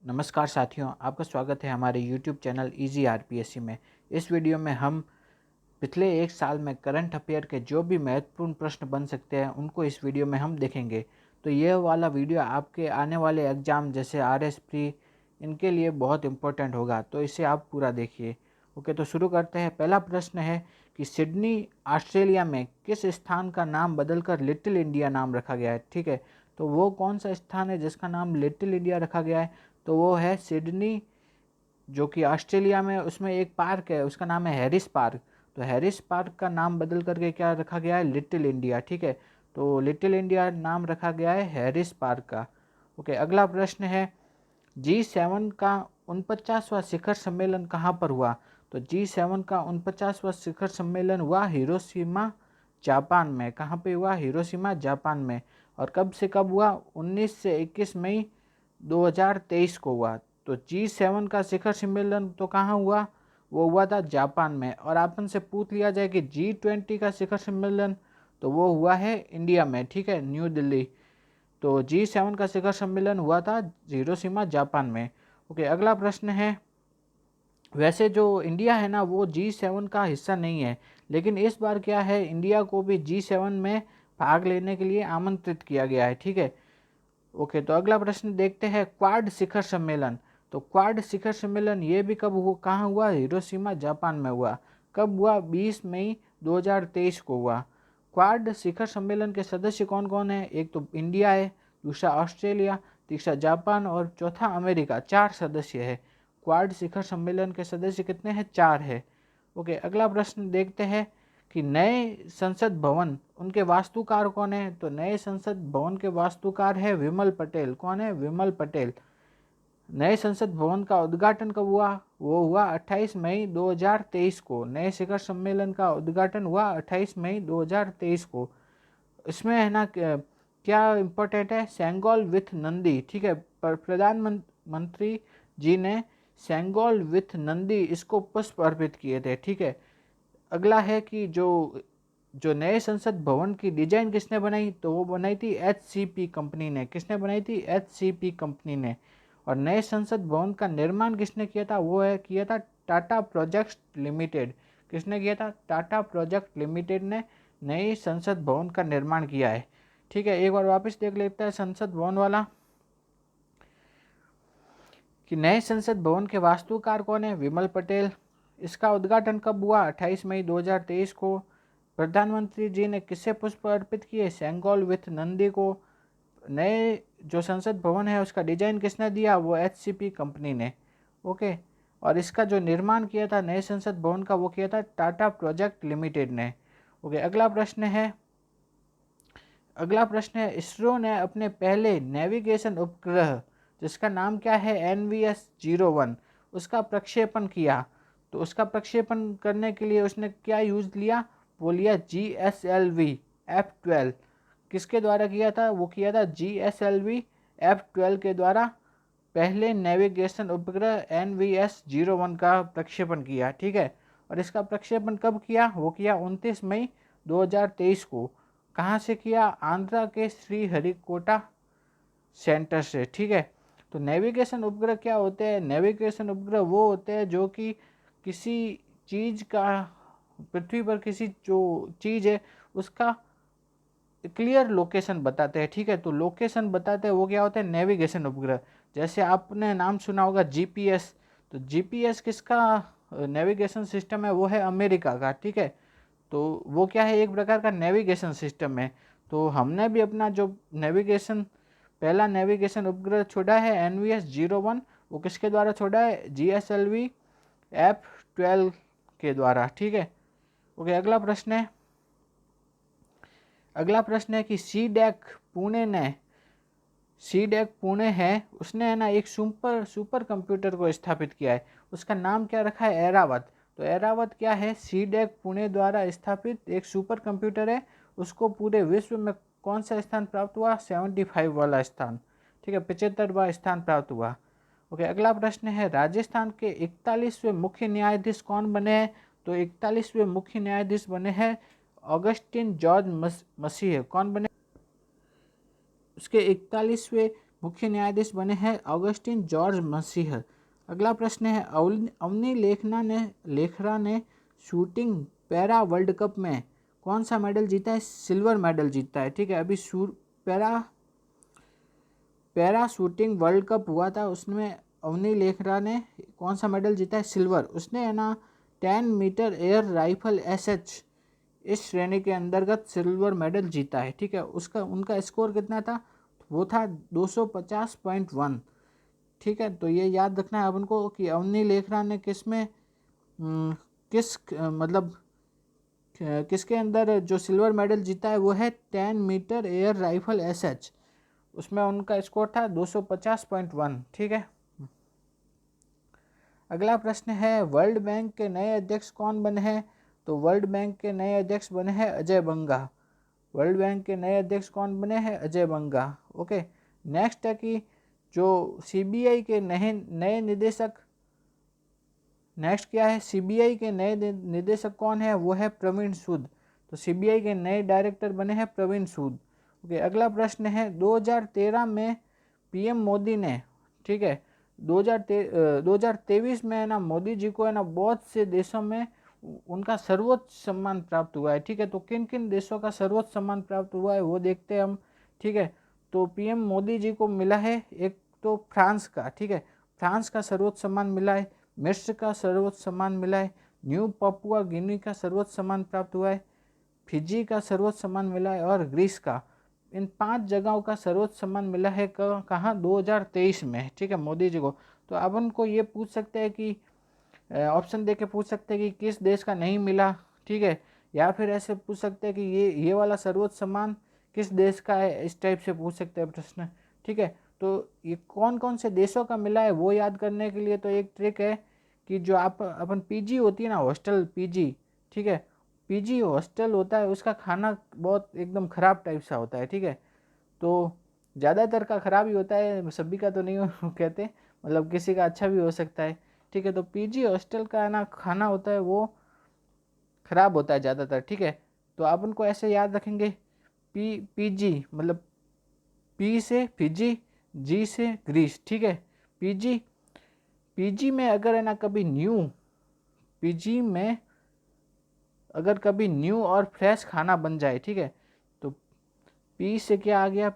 नमस्कार साथियों, आपका स्वागत है हमारे YouTube चैनल इजी आरपीएससी में। इस वीडियो में हम पिछले एक साल में करंट अफेयर के जो भी महत्वपूर्ण प्रश्न बन सकते हैं उनको इस वीडियो में हम देखेंगे। तो यह वाला वीडियो आपके आने वाले एग्ज़ाम जैसे आरएस प्री इनके लिए बहुत इम्पोर्टेंट होगा, तो इसे आप पूरा देखिए। ओके, तो शुरू करते हैं। पहला प्रश्न है कि सिडनी ऑस्ट्रेलिया में किस स्थान का नाम बदलकर लिटिल इंडिया नाम रखा गया है। ठीक है, तो वो कौन सा स्थान है जिसका नाम लिटिल इंडिया रखा गया है? तो वो है सिडनी, जो कि ऑस्ट्रेलिया में। उसमें एक पार्क है, उसका नाम है हैरिस पार्क। तो हैरिस पार्क का नाम बदल करके क्या रखा गया है? Little India. ठीक है, तो लिटिल इंडिया नाम रखा गया है हैरिस पार्क का। ओके, अगला प्रश्न है G7 का 49वां शिखर सम्मेलन कहाँ पर हुआ? तो G7 का 49वां शिखर सम्मेलन हुआ हिरोशिमा जापान में। कहाँ पे हुआ? हिरोशिमा जापान में। और कब से कब हुआ? 19 से 21 मई 2023 को हुआ। तो G7 का शिखर सम्मेलन तो कहाँ हुआ? वो हुआ था जापान में। और आपन से पूछ लिया जाए कि G20 का शिखर सम्मेलन, तो वो हुआ है इंडिया में। ठीक है, न्यू दिल्ली। तो G7 का शिखर सम्मेलन हुआ था हिरोशिमा जापान में। ओके, अगला प्रश्न है, वैसे जो इंडिया है ना वो G7 का हिस्सा नहीं है, लेकिन इस बार क्या है, इंडिया को भी G7 में भाग लेने के लिए आमंत्रित किया गया है। ठीक है, ओके, तो अगला प्रश्न देखते हैं, क्वाड शिखर सम्मेलन। तो क्वाड शिखर सम्मेलन ये भी कब हुआ, कहाँ हुआ? हिरोशिमा जापान में हुआ। कब हुआ? 20 मई 2023 को हुआ। क्वाड शिखर सम्मेलन के सदस्य कौन कौन है? एक तो इंडिया है, दूसरा ऑस्ट्रेलिया, तीसरा जापान और चौथा अमेरिका। 4 सदस्य है। क्वाड शिखर सम्मेलन के सदस्य कितने हैं? 4 है। ओके, अगला प्रश्न देखते हैं कि नए संसद भवन उनके वास्तुकार कौन है? तो नए संसद भवन के वास्तुकार है विमल पटेल। कौन है? विमल पटेल। नए संसद भवन का उद्घाटन कब हुआ? वो हुआ 28 मई 2023 को। नए शिखर सम्मेलन का उद्घाटन हुआ 28 मई 2023 को। इसमें है ना क्या इम्पोर्टेंट है? सेंगोल विथ नंदी। ठीक है, प्रधानमंत्री जी ने सेंगोल विथ नंदी इसको पुष्प अर्पित किए थे। ठीक है, अगला है कि जो जो नए संसद भवन की डिजाइन किसने बनाई? तो वो बनाई थी HCP कंपनी ने। किसने बनाई थी? HCP कंपनी ने। और नए संसद भवन का निर्माण किसने किया था? वो है किया था टाटा प्रोजेक्ट्स लिमिटेड। किसने किया था? टाटा प्रोजेक्ट लिमिटेड ने नई संसद भवन का निर्माण किया है। ठीक है, एक बार वापस देख लेते हैं संसद भवन वाला, कि नए संसद भवन के वास्तुकार कौन है? विमल पटेल। इसका उद्घाटन कब हुआ? 28 मई 2023 को। प्रधानमंत्री जी ने किसे पुष्प अर्पित किए? सेंगोल विथ नंदी को। नए जो संसद भवन है उसका डिजाइन किसने दिया? वो HCP कंपनी ने। ओके, और इसका जो निर्माण किया था नए संसद भवन का, वो किया था टाटा प्रोजेक्ट लिमिटेड ने। ओके, अगला प्रश्न है, इसरो ने अपने पहले नेविगेशन उपग्रह जिसका नाम क्या है? NVS-01, उसका प्रक्षेपण किया। तो उसका प्रक्षेपण करने के लिए उसने क्या यूज लिया? वो लिया GSLV F12। किसके द्वारा किया था? वो किया था GSLV F12 के द्वारा पहले नेविगेशन उपग्रह NVS-01 का प्रक्षेपण किया। ठीक है, और इसका प्रक्षेपण कब किया? वो किया 29 मई 2023 को। कहाँ से किया? आंध्रा के श्रीहरिकोटा सेंटर से। ठीक है, तो नेविगेशन उपग्रह क्या होते हैं? नेविगेशन उपग्रह वो होते हैं जो कि किसी चीज़ का, पृथ्वी पर किसी जो चीज़ है उसका क्लियर लोकेशन बताते हैं। ठीक है, तो लोकेशन बताते हैं वो क्या होते हैं? नेविगेशन उपग्रह। जैसे आपने नाम सुना होगा GPS। तो GPS किसका नेविगेशन सिस्टम है? वो है अमेरिका का। ठीक है, तो वो क्या है? एक प्रकार का नेविगेशन सिस्टम है। तो हमने भी अपना जो नेविगेशन, पहला नेविगेशन उपग्रह छोड़ा है NVS-01, वो किसके द्वारा छोड़ा है? GSLV F12 के द्वारा। ठीक है, ओके, अगला प्रश्न है कि सी डैक पुणे है, उसने है ना एक सुपर कंप्यूटर को स्थापित किया है। उसका नाम क्या रखा है? एरावत। तो एरावत क्या है? सी डैक पुणे द्वारा स्थापित एक सुपर कंप्यूटर है। उसको पूरे विश्व में कौन सा स्थान प्राप्त हुआ? 75 वाला स्थान। ठीक है, 75वां स्थान प्राप्त हुआ। ओके, अगला प्रश्न है, राजस्थान के 41वें मुख्य न्यायाधीश कौन बने हैं? तो 41वें मुख्य न्यायाधीश बने हैं ऑगस्टिन जॉर्ज मसीह। कौन बने? उसके 41वें मुख्य न्यायाधीश बने हैं ऑगस्टिन जॉर्ज मसीह। अगला प्रश्न है अवनी लेखरा ने शूटिंग पैरा वर्ल्ड कप में कौन सा मेडल जीता है? सिल्वर मेडल जीता है। ठीक है, अभी पैरा शूटिंग वर्ल्ड कप हुआ था, उसमें अवनी लेखरा ने कौन सा मेडल जीता है? सिल्वर। उसने है ना 10 मीटर एयर राइफल एसएच इस श्रेणी के अंतर्गत सिल्वर मेडल जीता है। ठीक है, उनका स्कोर कितना था? वो था 250.1। ठीक है, तो ये याद रखना है अपन को कि अवनी लेखरा ने किसके अंदर जो सिल्वर मेडल जीता है वो है 10 मीटर एयर राइफल एसएच, उसमें उनका स्कोर था 250.1। ठीक है, अगला प्रश्न है वर्ल्ड बैंक के नए अध्यक्ष कौन बने हैं? तो वर्ल्ड बैंक के नए अध्यक्ष बने हैं अजय बंगा। वर्ल्ड बैंक के नए अध्यक्ष कौन बने हैं? अजय बंगा। ओके, नेक्स्ट है कि जो सीबीआई के नए निदेशक, नेक्स्ट क्या है? सीबीआई के नए निदेशक कौन है? वो है प्रवीण सूद। तो सीबीआई के नए डायरेक्टर बने हैं प्रवीण सूद। ओके, अगला प्रश्न है 2013 में पीएम मोदी ने, ठीक है, 2023 में है ना मोदी जी को है ना बहुत से देशों में उनका सर्वोच्च सम्मान प्राप्त हुआ है। ठीक है, तो किन किन देशों का सर्वोच्च सम्मान प्राप्त हुआ है वो देखते हैं हम। ठीक है, तो पीएम मोदी जी को मिला है एक तो फ्रांस का, ठीक है, फ्रांस का सर्वोच्च सम्मान मिला है, मिस्र का सर्वोच्च सम्मान मिला है, न्यू पपुआ गिनी का सर्वोच्च सम्मान प्राप्त हुआ है, फिजी का सर्वोच्च सम्मान मिला है और ग्रीस का। इन 5 जगहों का सर्वोच्च सम्मान मिला है कहाँ? 2023 में। ठीक है, मोदी जी को। तो अब उनको ये पूछ सकते हैं कि ऑप्शन दे के पूछ सकते हैं कि किस देश का नहीं मिला। ठीक है, या फिर ऐसे पूछ सकते हैं कि ये वाला सर्वोच्च सम्मान किस देश का है, इस टाइप से पूछ सकते हैं प्रश्न। ठीक है, तो ये कौन कौन से देशों का मिला है वो याद करने के लिए तो एक ट्रिक है कि जो अपन पीजी होती है ना, हॉस्टल पीजी, ठीक है, पीजी हॉस्टल होता है उसका खाना बहुत एकदम ख़राब टाइप सा होता है। ठीक है, तो ज़्यादातर का ख़राब ही होता है, सभी का तो नहीं कहते, मतलब किसी का अच्छा भी हो सकता है। ठीक है, तो पीजी हॉस्टल का ना खाना होता है वो ख़राब होता है ज़्यादातर। ठीक है, तो आप उनको ऐसे याद रखेंगे, पीजी मतलब पी से फिजी, जी से ग्रीस। ठीक है, पीजी पीजी में अगर है ना कभी पीजी में अगर कभी न्यू और फ्रेश खाना बन जाए, ठीक है, तो पी से क्या आ गया?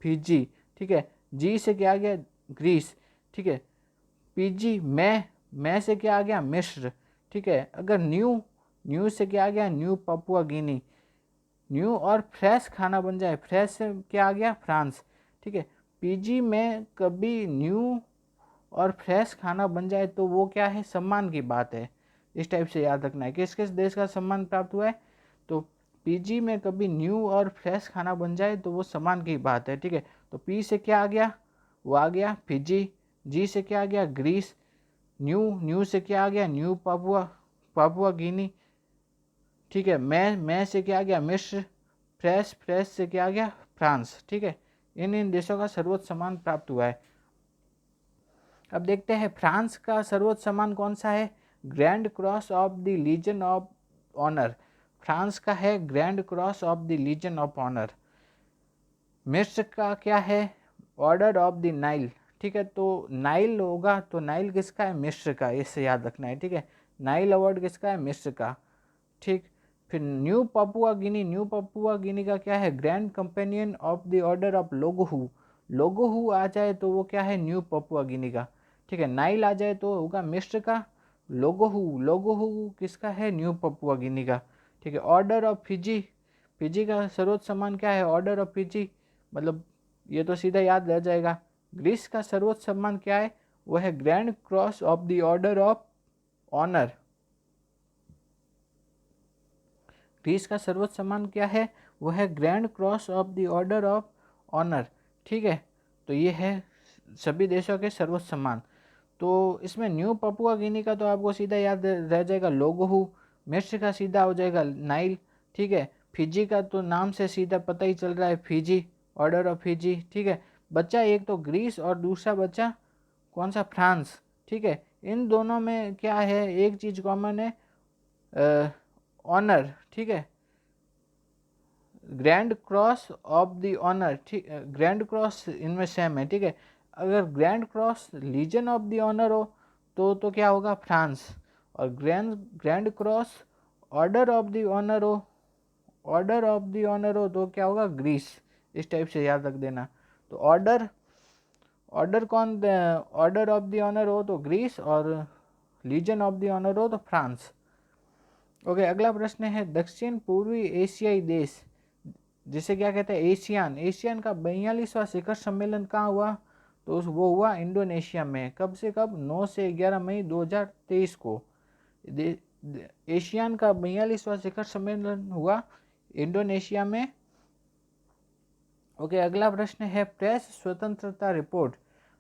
फिजी। ठीक है, जी से क्या आ गया? ग्रीस। ठीक है, पीजी मैं से क्या आ गया? मिस्र। ठीक है, अगर न्यू से क्या आ गया? न्यू पपुआ गिनी। न्यू और फ्रेश खाना बन जाए, फ्रेश से क्या आ गया? फ्रांस। ठीक है, पीजी में कभी न्यू और फ्रेश खाना बन जाए तो वो क्या है? सम्मान की बात है। इस टाइप से याद रखना है किस किस देश का सम्मान प्राप्त हुआ है। तो पीजी में कभी न्यू और फ्रेश खाना बन जाए तो वो सम्मान की बात है। ठीक है, तो पी से क्या आ गया? वो आ गया फिजी। जी से क्या आ गया? ग्रीस। न्यू से क्या आ गया? न्यू पापुआ गिनी। ठीक है, मैं से क्या आ गया? मिस्र। फ्रेश से क्या आ गया? फ्रांस। ठीक है, इन देशों का सर्वोच्च सम्मान प्राप्त हुआ है। अब देखते हैं फ्रांस का सर्वोच्च सम्मान कौन सा है? Grand cross of the legion of honour. France का है grand cross of the legion of honour. मिस्र का क्या है? Order of the Nile. ठीक है, तो नाइल होगा तो नाइल किसका है? मिस्र का, इससे याद रखना है। ठीक है, नाइल अवार्ड किसका है? मिस्र का। ठीक, फिर न्यू पपुआ गिनी का क्या है? Grand companion of the order of Logohu आ जाए तो वो क्या है? न्यू पपुआ गिनी का। ठीक है, नाइल आ जाए तो होगा मिस्र का। लोगोहू किसका है? न्यू पपुआ गिनी का। ठीक है, ऑर्डर ऑफ फिजी का सर्वोच्च सम्मान क्या है? ऑर्डर ऑफ फिजी, मतलब ये तो सीधा याद रह जाएगा। ग्रीस का सर्वोच्च सम्मान क्या है? वो है grand cross of the order of honour. Greece का सर्वोच्च सम्मान क्या है? वो है grand cross of the order of honour. ठीक है, तो ये है सभी देशों के सर्वोच्च सम्मान। तो इसमें न्यू पपुआ गिनी का तो आपको सीधा याद रह जाएगा लोगोहू। मिस्र का सीधा हो जाएगा नाइल। ठीक है, फिजी का तो नाम से सीधा पता ही चल रहा है, फिजी, ऑर्डर ऑफ फिजी। ठीक है, बच्चा एक तो ग्रीस और दूसरा बच्चा कौन सा? फ्रांस। ठीक है, इन दोनों में क्या है? एक चीज़ कॉमन है, ऑनर। ठीक है, grand cross of the honour, ठीक, ग्रैंड क्रॉस इनमें सेम है, ठीक है। अगर grand cross legion of the honour हो तो क्या होगा, फ्रांस। और grand cross order of the honour हो, ऑर्डर ऑफ द ऑनर हो तो क्या होगा, ग्रीस। इस टाइप से याद रख देना। तो ऑर्डर ऑर्डर कौन, ऑर्डर ऑफ द ऑनर हो तो ग्रीस, और लीजन ऑफ द ऑनर हो तो फ्रांस। ओके, अगला प्रश्न है दक्षिण पूर्वी एशियाई देश जिसे क्या कहते हैं, एशियान, एशियान का 42वां शिखर सम्मेलन कहाँ हुआ, तो वो हुआ इंडोनेशिया में। कब से कब, 9 से 11 मई 2023 को एशियान का 42वां शिखर सम्मेलन हुआ इंडोनेशिया में। ओके, अगला प्रश्न है प्रेस स्वतंत्रता रिपोर्ट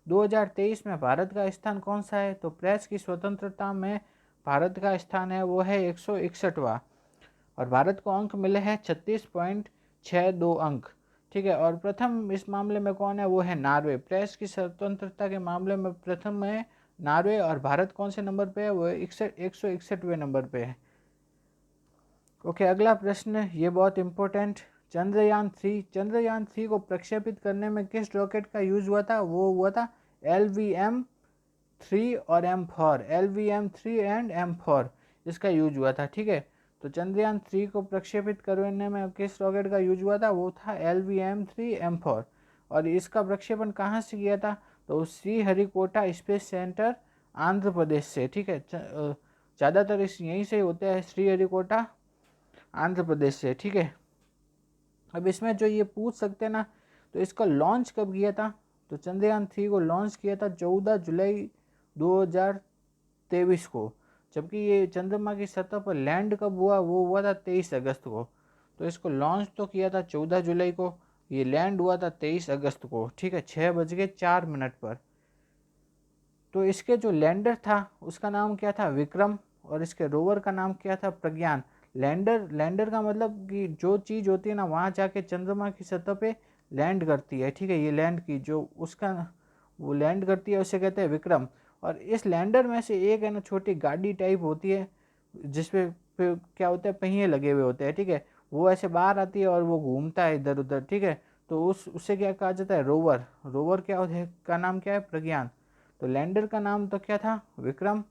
2023 में भारत का स्थान कौन सा है, तो प्रेस की स्वतंत्रता में भारत का स्थान है वो है 161वां, और भारत को अंक मिले हैं 36.62 अंक, ठीक है। और प्रथम इस मामले में कौन है, वो है नॉर्वे। प्रेस की स्वतंत्रता के मामले में प्रथम है नॉर्वे, और भारत कौन से नंबर पे है, वो 161वें नंबर पे है। ओके, अगला प्रश्न ये बहुत इंपॉर्टेंट, चंद्रयान 3 को प्रक्षेपित करने में किस रॉकेट का यूज हुआ था, वो हुआ था LVM-3 और M4, LVM-3 एंड M4 इसका यूज हुआ था, ठीक है। तो चंद्रयान 3 को प्रक्षेपित करने में किस रॉकेट का यूज हुआ था, वो था LVM-3 M4। और इसका प्रक्षेपण कहाँ से किया था, तो श्रीहरिकोटा स्पेस सेंटर आंध्र प्रदेश से, ठीक है। ज़्यादातर इस यहीं से होता है, श्रीहरिकोटा आंध्र प्रदेश से, ठीक है। अब इसमें जो ये पूछ सकते हैं ना, तो इसका लॉन्च कब किया था, तो चंद्रयान 3 को लॉन्च किया था 14 जुलाई 2023 को, जबकि ये चंद्रमा की सतह पर लैंड कब हुआ, वो हुआ था 23 अगस्त को। तो इसको लॉन्च तो किया था 14 जुलाई को, ये लैंड हुआ था 23 अगस्त को, ठीक है, 6:04 पर। तो इसके जो लैंडर था उसका नाम क्या था, विक्रम, और इसके रोवर का नाम क्या था, प्रज्ञान। लैंडर का मतलब कि जो चीज़ होती है ना वहाँ जाके चंद्रमा की सतह पे लैंड करती है, ठीक है। ये लैंड की जो उसका वो लैंड करती है उसे कहते हैं विक्रम। और इस लैंडर में से एक है ना छोटी गाड़ी टाइप होती है जिसपे पे क्या होता है, पहिए लगे हुए होते हैं, ठीक है। वो ऐसे बाहर आती है और वो घूमता है इधर उधर, ठीक है। तो उससे क्या कहा जाता है, रोवर। रोवर क्या होता है, का नाम क्या है, प्रज्ञान। तो लैंडर का नाम तो क्या था, विक्रम,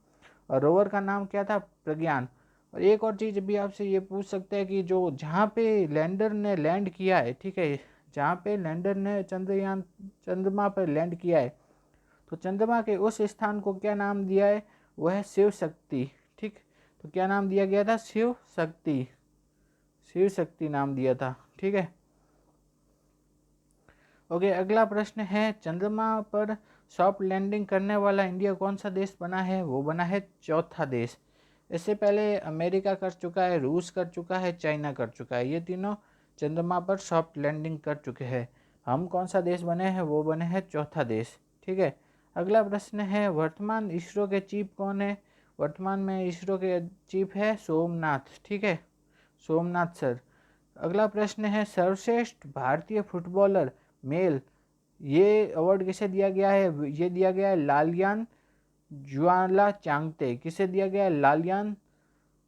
और रोवर का नाम क्या था, प्रज्ञान। और एक और चीज़ भी आपसे ये पूछ सकते हैं कि जो जहाँ पे लैंडर ने लैंड किया है, ठीक है, जहाँ पे लैंडर ने चंद्रमा पर लैंड किया है, तो चंद्रमा के उस स्थान को क्या नाम दिया है, वह है शिव शक्ति, ठीक। तो क्या नाम दिया गया था, शिव शक्ति, शिव शक्ति नाम दिया था, ठीक है। ओके, अगला प्रश्न है चंद्रमा पर सॉफ्ट लैंडिंग करने वाला इंडिया कौन सा देश बना है, वो बना है चौथा देश। इससे पहले अमेरिका कर चुका है, रूस कर चुका है, चाइना कर चुका है, ये तीनों चंद्रमा पर सॉफ्ट लैंडिंग कर चुके हैं। हम कौन सा देश बने हैं, वो बने हैं चौथा देश, ठीक है। अगला प्रश्न है वर्तमान इसरो के चीफ कौन है, वर्तमान में इसरो के चीफ है सोमनाथ, ठीक है, सोमनाथ सर। अगला प्रश्न है सर्वश्रेष्ठ भारतीय फुटबॉलर मेल, ये अवार्ड किसे दिया गया है, ये दिया गया है लालियान ज्वाला चांगते, किसे दिया गया है, लालियान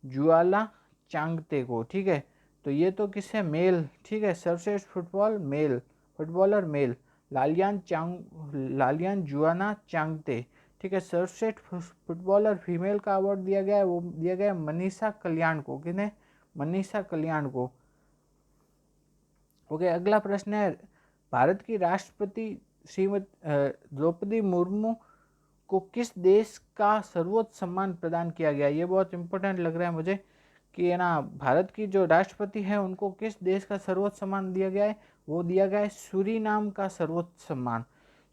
ज्वाला चांगते को, ठीक है। तो ये तो किसे, मेल, ठीक है, सर्वश्रेष्ठ footballer mail Lallian Juana Chhangte, ठीक है। सर्वश्रेष्ठ फुटबॉलर फीमेल का अवार्ड दिया गया है, वो दिया गया है मनीषा कल्याण को, किन्हें, मनीषा कल्याण को। ओके, अगला प्रश्न है भारत की राष्ट्रपति श्रीमती द्रौपदी मुर्मू को किस देश का सर्वोच्च सम्मान प्रदान किया गया, ये बहुत इंपॉर्टेंट लग रहा है मुझे कि है ना, भारत की जो राष्ट्रपति है उनको किस देश का सर्वोच्च सम्मान दिया गया है, वो दिया गया है सूरीनाम का सर्वोच्च सम्मान।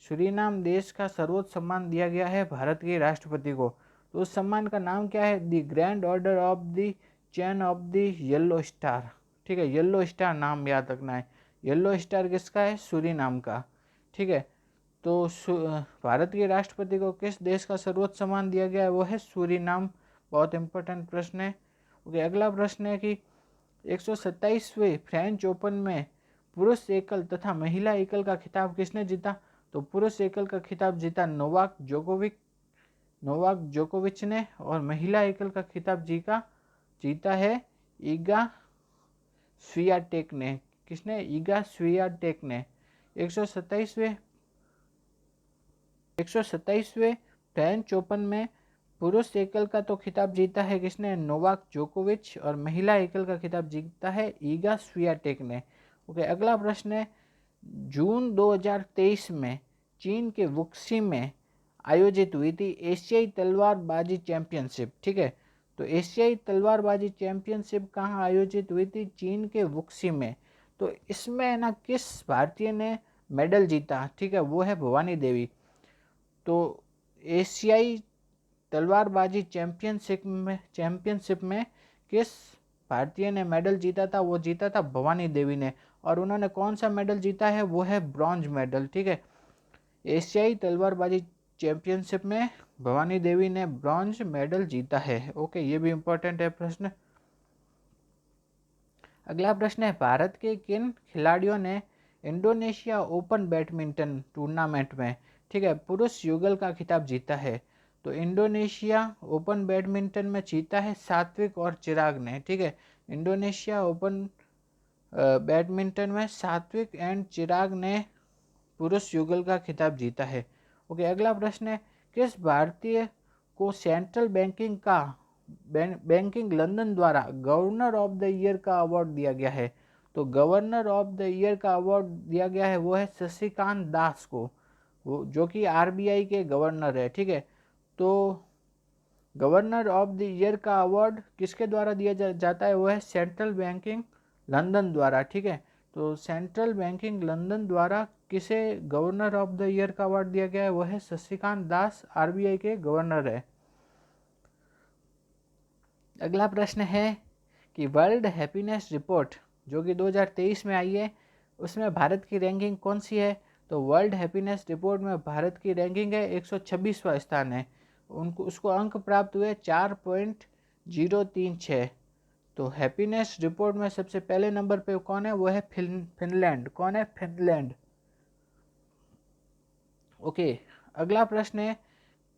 सूरीनाम देश का सर्वोच्च सम्मान दिया गया है भारत के राष्ट्रपति को। तो उस सम्मान का नाम क्या है, the grand order of the chain of the yellow star, ठीक है, येलो स्टार नाम याद रखना है। येलो स्टार किसका है, सूरीनाम का, ठीक है। तो भारत के राष्ट्रपति को किस देश का सर्वोच्च सम्मान दिया गया है, वो है सूरीनाम। बहुत इंपॉर्टेंट प्रश्न है। ओके, अगला प्रश्न है कि 127वें फ्रेंच ओपन में पुरुष एकल तथा महिला एकल का खिताब किसने जीता, तो पुरुष एकल का खिताब जीता नोवाक जोकोविच ने, और महिला एकल का खिताब जीता है ईगा स्वियाटेक ने। किसने? ईगा स्वियाटेक ने। 127वें फ्रेंच ओपन में पुरुष एकल का तो खिताब जीता है किसने? नोवाक जोकोविच। और महिला एकल का खिताब जीता है ईगा स्वियाटेक ने। ओके, अगला प्रश्न है, जून 2023 में चीन के वुक्सी में आयोजित हुई थी एशियाई तलवारबाजी चैंपियनशिप। ठीक है, तो एशियाई तलवारबाजी चैंपियनशिप कहाँ आयोजित हुई थी? चीन के वुक्सी में। तो इसमें ना किस भारतीय ने मेडल जीता? ठीक है, वो है भवानी देवी। तो एशियाई तलवारबाजी चैंपियनशिप में किस भारतीय ने मेडल जीता था? वो जीता था भवानी देवी ने। और उन्होंने कौन सा मेडल जीता है? वो है ब्रॉन्ज मेडल। ठीक है, एशियाई तलवारबाजी चैंपियनशिप में भवानी देवी ने ब्रॉन्ज मेडल जीता है। ओके, ये भी इंपॉर्टेंट है प्रश्न। अगला प्रश्न है, भारत के किन खिलाड़ियों ने इंडोनेशिया ओपन बैडमिंटन टूर्नामेंट में, ठीक है, पुरुष युगल का खिताब जीता है? तो इंडोनेशिया ओपन बैडमिंटन में जीता है सात्विक और चिराग ने। ठीक है, इंडोनेशिया ओपन बैडमिंटन में सात्विक एंड चिराग ने पुरुष युगल का खिताब जीता है। ओके, अगला प्रश्न है, किस भारतीय को सेंट्रल बैंकिंग लंदन द्वारा गवर्नर ऑफ द ईयर का अवार्ड दिया गया है? तो गवर्नर ऑफ द ईयर का अवार्ड दिया गया है, वो है शशिकांत दास को, वो जो कि आरबीआई के गवर्नर है। ठीक है, तो गवर्नर ऑफ द ईयर का अवार्ड किसके द्वारा दिया जाता है? वो है सेंट्रल बैंकिंग लंदन द्वारा। ठीक है, तो सेंट्रल बैंकिंग लंदन द्वारा किसे गवर्नर ऑफ द ईयर का अवार्ड दिया गया है? वो है शशिकांत दास, आरबीआई के गवर्नर है। अगला प्रश्न है कि वर्ल्ड हैप्पीनेस रिपोर्ट जो कि 2023 में आई है, उसमें भारत की रैंकिंग कौन सी है? तो वर्ल्ड हैप्पीनेस रिपोर्ट में भारत की रैंकिंग है 126वां स्थान है। उसको अंक प्राप्त हुए 4.036। तो हैप्पीनेस रिपोर्ट में सबसे पहले नंबर पे कौन है? वो है फिनलैंड। कौन है? फिनलैंड। ओके, अगला प्रश्न है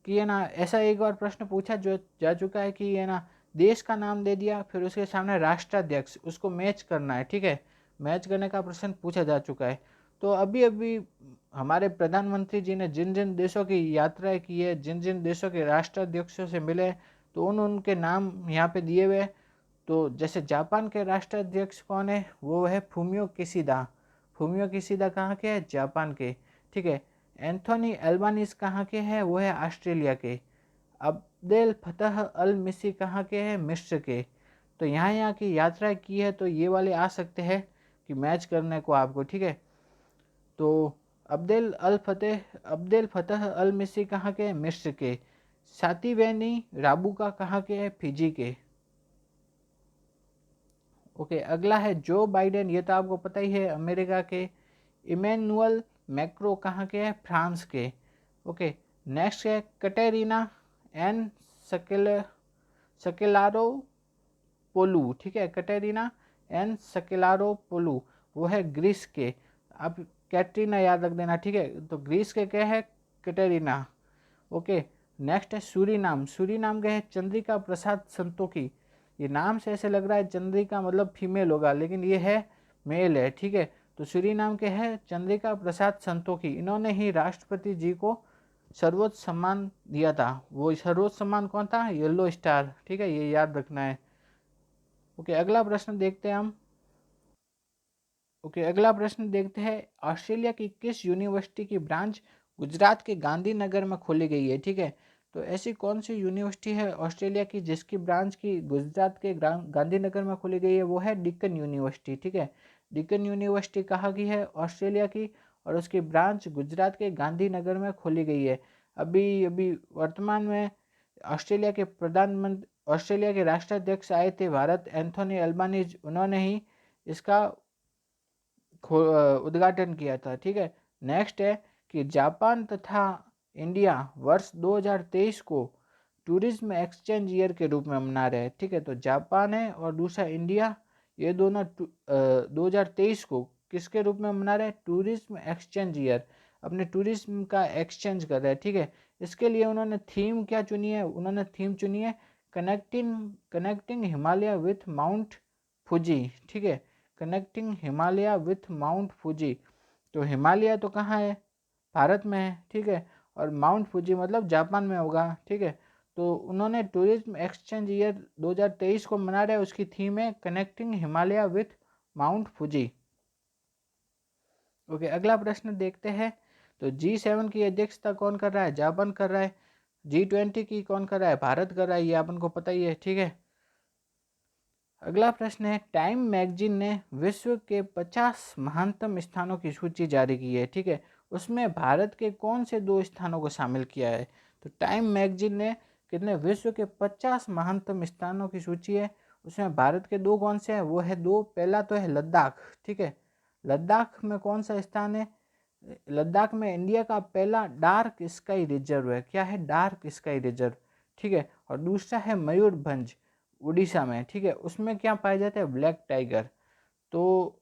कि है ना, ऐसा एक बार प्रश्न पूछा जो जा चुका है कि है ना, देश का नाम दे दिया, फिर उसके सामने राष्ट्राध्यक्ष, उसको मैच करना है। ठीक है, मैच करने का प्रश्न पूछा जा चुका है। तो अभी अभी हमारे प्रधानमंत्री जी ने जिन जिन देशों की यात्राएं की है, जिन जिन देशों के राष्ट्राध्यक्षों से मिले, तो उनके नाम यहाँ पे दिए हुए। तो जैसे जापान के राष्ट्राध्यक्ष कौन है? वो है फूमियो किशिदा। फूमियो किशिदा कहाँ के हैं? जापान के। ठीक है, एंथोनी एल्बानीज कहाँ के हैं? वो है ऑस्ट्रेलिया के। अब्देल फतह अल मिसी कहाँ के हैं? मिस्र के। तो यहाँ की यात्रा की है, तो ये वाले आ सकते हैं कि मैच करने को आपको। ठीक है, तो अब्देल फतह अल मिसी कहाँ के हैं? मिस्र के। सातिवैनी राबुका कहाँ के हैं? फिजी के। ओके, अगला है जो बाइडेन, ये तो आपको पता ही है, अमेरिका के। इमैनुअल मैक्रो कहाँ के हैं? फ्रांस के। ओके, नेक्स्ट है कटेरिना एन सकेलारो पोलू। ठीक है, कटेरिना एन सकेलारो पोलू, वो है ग्रीस के। आप कैटरीना याद रख देना। ठीक है, तो ग्रीस के क्या है? कटेरिना। ओके, नेक्स्ट है सूरीनाम। सूरीनाम के है चंद्रिका प्रसाद संतोखी। ये नाम से ऐसे लग रहा है चंद्रिका मतलब फीमेल होगा, लेकिन ये है मेल है। ठीक है, तो सूरीनाम के है चंद्रिका प्रसाद संतोखी। इन्होंने ही राष्ट्रपति जी को सर्वोच्च सम्मान दिया था। वो सर्वोच्च सम्मान कौन था? Yellow star. ठीक है, ये याद रखना है। ओके, अगला प्रश्न देखते हैं हम। ओके, अगला प्रश्न देखते हैं, ऑस्ट्रेलिया की किस यूनिवर्सिटी की ब्रांच गुजरात के गांधीनगर में खोली गई है? ठीक है, तो ऐसी कौन सी यूनिवर्सिटी है ऑस्ट्रेलिया की जिसकी ब्रांच की गुजरात के गांधीनगर में खोली गई है? वो है डिक्कन यूनिवर्सिटी। ठीक है, डिक्कन यूनिवर्सिटी कहाँ की है? ऑस्ट्रेलिया की, और उसकी ब्रांच गुजरात के गांधीनगर में खोली गई है। अभी अभी वर्तमान में ऑस्ट्रेलिया के राष्ट्राध्यक्ष आए थे भारत, एंथोनी अल्बानीज, उन्होंने ही इसका उद्घाटन किया था। ठीक है, नेक्स्ट है कि जापान तथा इंडिया वर्ष 2023 को टूरिज्म एक्सचेंज ईयर के रूप में मना रहे हैं। ठीक है, तो जापान है और दूसरा इंडिया, ये दोनों 2023 को किसके रूप में मना रहे हैं? Tourism exchange year. अपने टूरिज्म का एक्सचेंज कर रहे हैं। ठीक है, इसके लिए उन्होंने थीम क्या चुनी है? उन्होंने थीम चुनी है connecting Himalaya with Mount Fuji. ठीक है, connecting Himalaya with mount Fuji. तो हिमालय तो कहाँ है, भारत में है, ठीक है, और माउंट फूजी मतलब जापान में होगा, ठीक है। तो उन्होंने टूरिज्म एक्सचेंज ईयर 2023 को मना रहे हैं, उसकी थीम है connecting Himalaya with mount Fuji. Okay, अगला प्रश्न देखते हैं। तो G7 की अध्यक्षता कौन कर रहा है, जापान कर रहा है। G20 की कौन कर रहा है, भारत कर रहा है, ये अपन को पता ही है, ठीक है। अगला प्रश्न है, टाइम मैगजीन ने विश्व के 50 महानतम स्थानों की सूची जारी की है, ठीक है। उसमें भारत के कौन से 2 स्थानों को शामिल किया है। तो टाइम मैगजीन ने कितने, विश्व के 50 महानतम स्थानों की सूची है, उसमें भारत के 2 कौन से हैं, वो है 2, पहला तो है लद्दाख, ठीक है। लद्दाख में कौन सा स्थान है, लद्दाख में इंडिया का पहला डार्क स्काई रिजर्व है, क्या है, डार्क स्काई रिजर्व, ठीक है। और दूसरा है मयूरभंज उड़ीसा में, ठीक है, उसमें क्या पाए जाते हैं, ब्लैक टाइगर। तो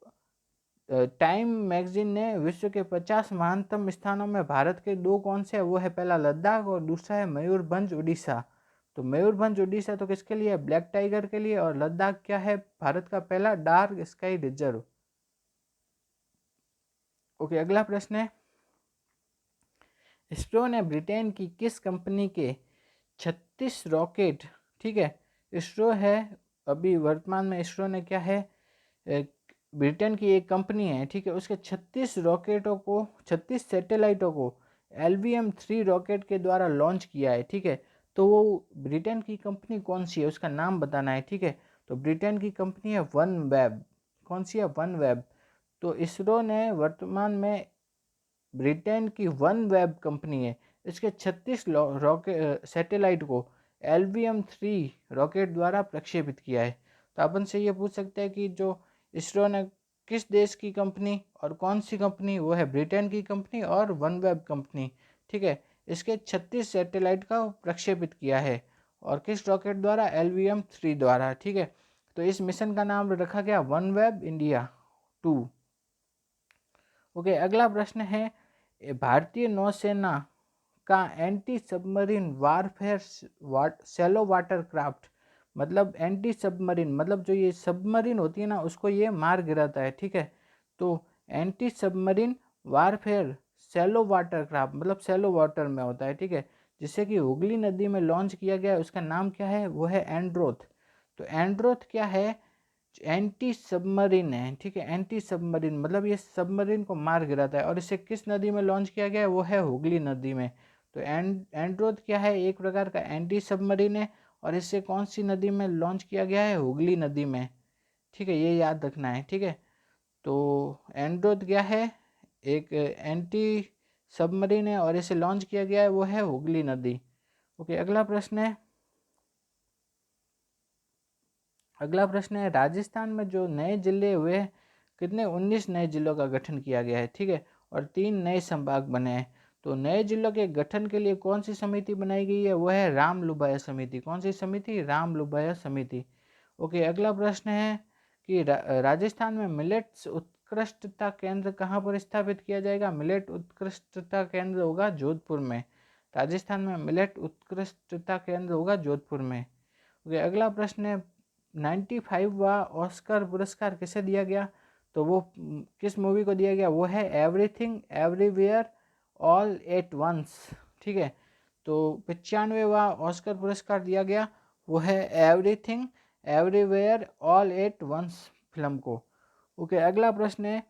टाइम मैगजीन ने विश्व के 50 महानतम स्थानों में भारत के 2 कौन से हैं, वो है पहला लद्दाख और दूसरा है मयूरभंज उड़ीसा। तो मयूरभंज उड़ीसा तो किसके लिए, ब्लैक टाइगर के लिए, और लद्दाख क्या है, भारत का पहला डार्क स्काई रिजर्व। ओके, अगला प्रश्न है, इसरो ने ब्रिटेन की किस कंपनी के 36 रॉकेट, ठीक है, इसरो है अभी वर्तमान में, इसरो ने क्या है, ब्रिटेन की एक कंपनी है, ठीक है, उसके 36 रॉकेटों को, 36 सैटेलाइटों को LVM-3 रॉकेट के द्वारा लॉन्च किया है, ठीक है। तो वो ब्रिटेन की कंपनी कौन सी है, उसका नाम बताना है, ठीक है। तो ब्रिटेन की कंपनी है वन वेब, कौन सी है, वन वेब। तो इसरो ने वर्तमान में, ब्रिटेन की वन वेब कंपनी है, इसके 36 रॉकेट सैटेलाइट को LVM-3 रॉकेट द्वारा प्रक्षेपित किया है। तो अपन से ये पूछ सकते हैं कि जो इसरो ने किस देश की कंपनी और कौन सी कंपनी, वो है ब्रिटेन की कंपनी और वन वेब कंपनी, ठीक है, इसके 36 सैटेलाइट का प्रक्षेपित किया है, और किस रॉकेट द्वारा, LVM-3 द्वारा, ठीक है। तो इस मिशन का नाम रखा गया वन वेब इंडिया 2। ओके, अगला प्रश्न है, भारतीय नौसेना का anti submarine warfare shallow water craft, मतलब एंटी सबमरीन मतलब जो ये सबमरीन होती है ना, उसको ये मार गिराता है, ठीक है। तो anti submarine warfare shallow water craft मतलब शैलो वाटर में होता है, ठीक है, जिसे कि हुगली नदी में लॉन्च किया गया है, उसका नाम क्या है, वो है एंड्रोथ। तो एंड्रोथ क्या है, एंटी सबमरीन है, ठीक है, एंटी सबमरीन मतलब ये सबमरीन को मार गिराता है, और इसे किस नदी में लॉन्च किया गया है, वो है हुगली नदी में। तो एंड्रोथ क्या है, एक प्रकार का एंटी सबमरीन है, और इसे कौन सी नदी में लॉन्च किया गया है, हुगली नदी में, ठीक है, ये याद रखना है, ठीक है। तो एंड्रोथ क्या है, एक एंटी सबमरीन है, और इसे लॉन्च किया गया है, वो है हुगली नदी। ओके, अगला प्रश्न है, अगला प्रश्न है, राजस्थान में जो नए जिले हुए कितने, 19 नए जिलों का गठन किया गया है, ठीक है, और 3 नए संभाग बने हैं। तो नए जिलों के गठन के लिए कौन सी समिति बनाई गई है, वो है राम लुभाया समिति, कौन सी समिति, राम लुभाया समिति। ओके, अगला प्रश्न है कि राजस्थान में मिलेट्स उत्कृष्टता केंद्र कहाँ पर स्थापित किया जाएगा, मिलेट उत्कृष्टता केंद्र होगा जोधपुर में, राजस्थान में मिलेट उत्कृष्टता केंद्र होगा जोधपुर में। ओके, अगला प्रश्न है, 95वां ऑस्कर पुरस्कार किसे दिया गया, तो वो किस मूवी को दिया गया, वो है everything everywhere all at once, ठीक है। तो 95वां ऑस्कर पुरस्कार दिया गया, वो है everything everywhere all at once film को। ओके, अगला प्रश्न है,